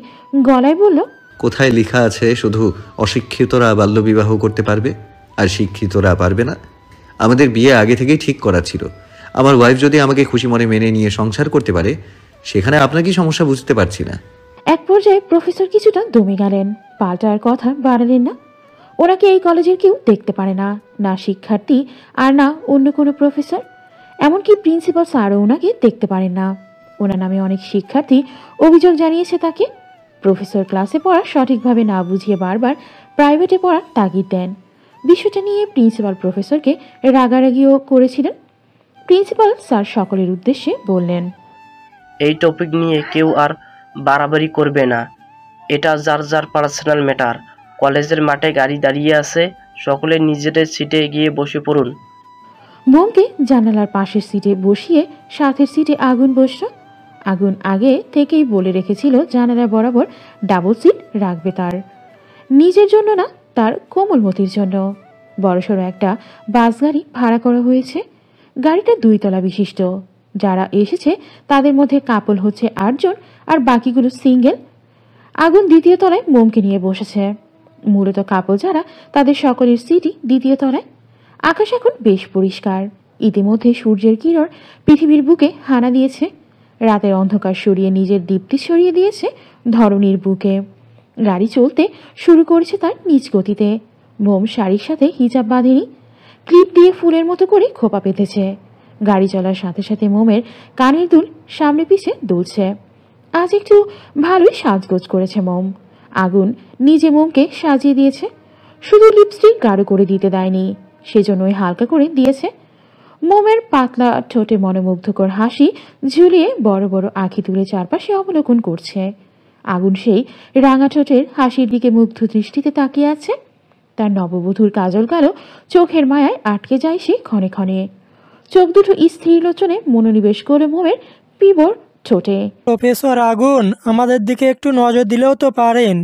গলায় বলল, কোথায় লেখা আছে শুধু অশিক্ষিতরা বাল্যবিবাহ করতে পারবে আর শিক্ষিতরা পারবে না? আমাদের বিয়ে আগে থেকেই ঠিক করা ছিল। আমার ওয়াইফ যদি আমাকে খুশি মনে মেনে নিয়ে সংসার করতে পারে, সেখানে আপনার কি সমস্যা বুঝতে পারছি না। এক পর্যায়ে প্রফেসর কিছুটা দমে গেলেন, পাল্টা আর কথা বাড়ালেন না। ওনাকে এই কলেজের কেউ দেখতে পারে না, না শিক্ষার্থী আর না অন্য কোনো প্রফেসর। এমনকি প্রিন্সিপাল স্যারও ওনাকে দেখতে পারেন না। ওনার নামে অনেক শিক্ষার্থী অভিযোগ জানিয়েছে তাকে। প্রফেসর ক্লাসে পড়া সঠিকভাবে না বুঝিয়ে বারবার প্রাইভেটে পড়ার তাগিদ দেন। বিষয়টা নিয়ে প্রিন্সিপাল প্রফেসরকে রাগারাগিও করেছিলেন। প্রিন্সিপাল স্যার সকলের উদ্দেশ্যে বললেন, এই টপিক নিয়ে কেউ আর বাড়াবাড়ি করবে না। এটা যার যার পার্সোনাল ম্যাটার। কলেজের মাঠে গাড়ি দাঁড়িয়ে আছে, সকলে নিজেদের সিটে গিয়ে বসে পড়ুন। মোমকে জানালার পাশের সিটে বসিয়ে সাথের সিটে আগুন বসল। আগুন আগে থেকেই বলে রেখেছিল জানালা বরাবর ডাবল সিট রাখবে তার, নিজের জন্য না, তার কোমলমতির জন্য। বড়সড় একটা বাস গাড়ি ভাড়া করা হয়েছে। গাড়িটা 2 তলা বিশিষ্ট। যারা এসেছে তাদের মধ্যে কাপল হচ্ছে 8 জন আর বাকিগুলো সিঙ্গেল। আগুন 2য় তলায় মোমকে নিয়ে বসেছে। মূলত কাপল যারা তাদের সকলের সিটই 2য় তলায়। আকাশ এখন বেশ পরিষ্কার। ইতিমধ্যে সূর্যের কিরণ পৃথিবীর বুকে হানা দিয়েছে। রাতের অন্ধকার সরিয়ে নিজের দীপ্তি সরিয়ে দিয়েছে ধরণীর বুকে। গাড়ি চলতে শুরু করেছে তার নিজ গতিতে। মোম শাড়ির সাথে হিজাব বাঁধেনি, ক্লিপ দিয়ে ফুলের মতো করে খোপা পেতেছে। গাড়ি চলার সাথে সাথে মোমের কানের দুল সামনে পিছে দুলছে। আজ একটু ভালোই সাজগোজ করেছে মোম। আগুন নিজে মোমকে সাজিয়ে দিয়েছে, শুধু লিপস্টিক গাঢ় করে দিতে দেয়নি, সেজন্যই হালকা করে দিয়েছে। মোমের পাতলা ঠোঁটে মনোমুগ্ধকর হাসি ঝুলিয়ে বড় বড় আঁখি তুলে চারপাশে অবলোকন করছে। আগুন সেই রাঙা ঠোঁটের হাসির দিকে মুগ্ধ দৃষ্টিতে তাকিয়ে আছে। তার নববধূর কাজল কালো চোখের মায়ায় আটকে যায় সে ক্ষণে ক্ষণে। চোখ দুটো স্থির লোচনে মনোনিবেশ করে মোমের পিবর ঠোঁটে। প্রফেসর আগুন, আমাদের দিকে একটু নজর দিলেও তো পারেন।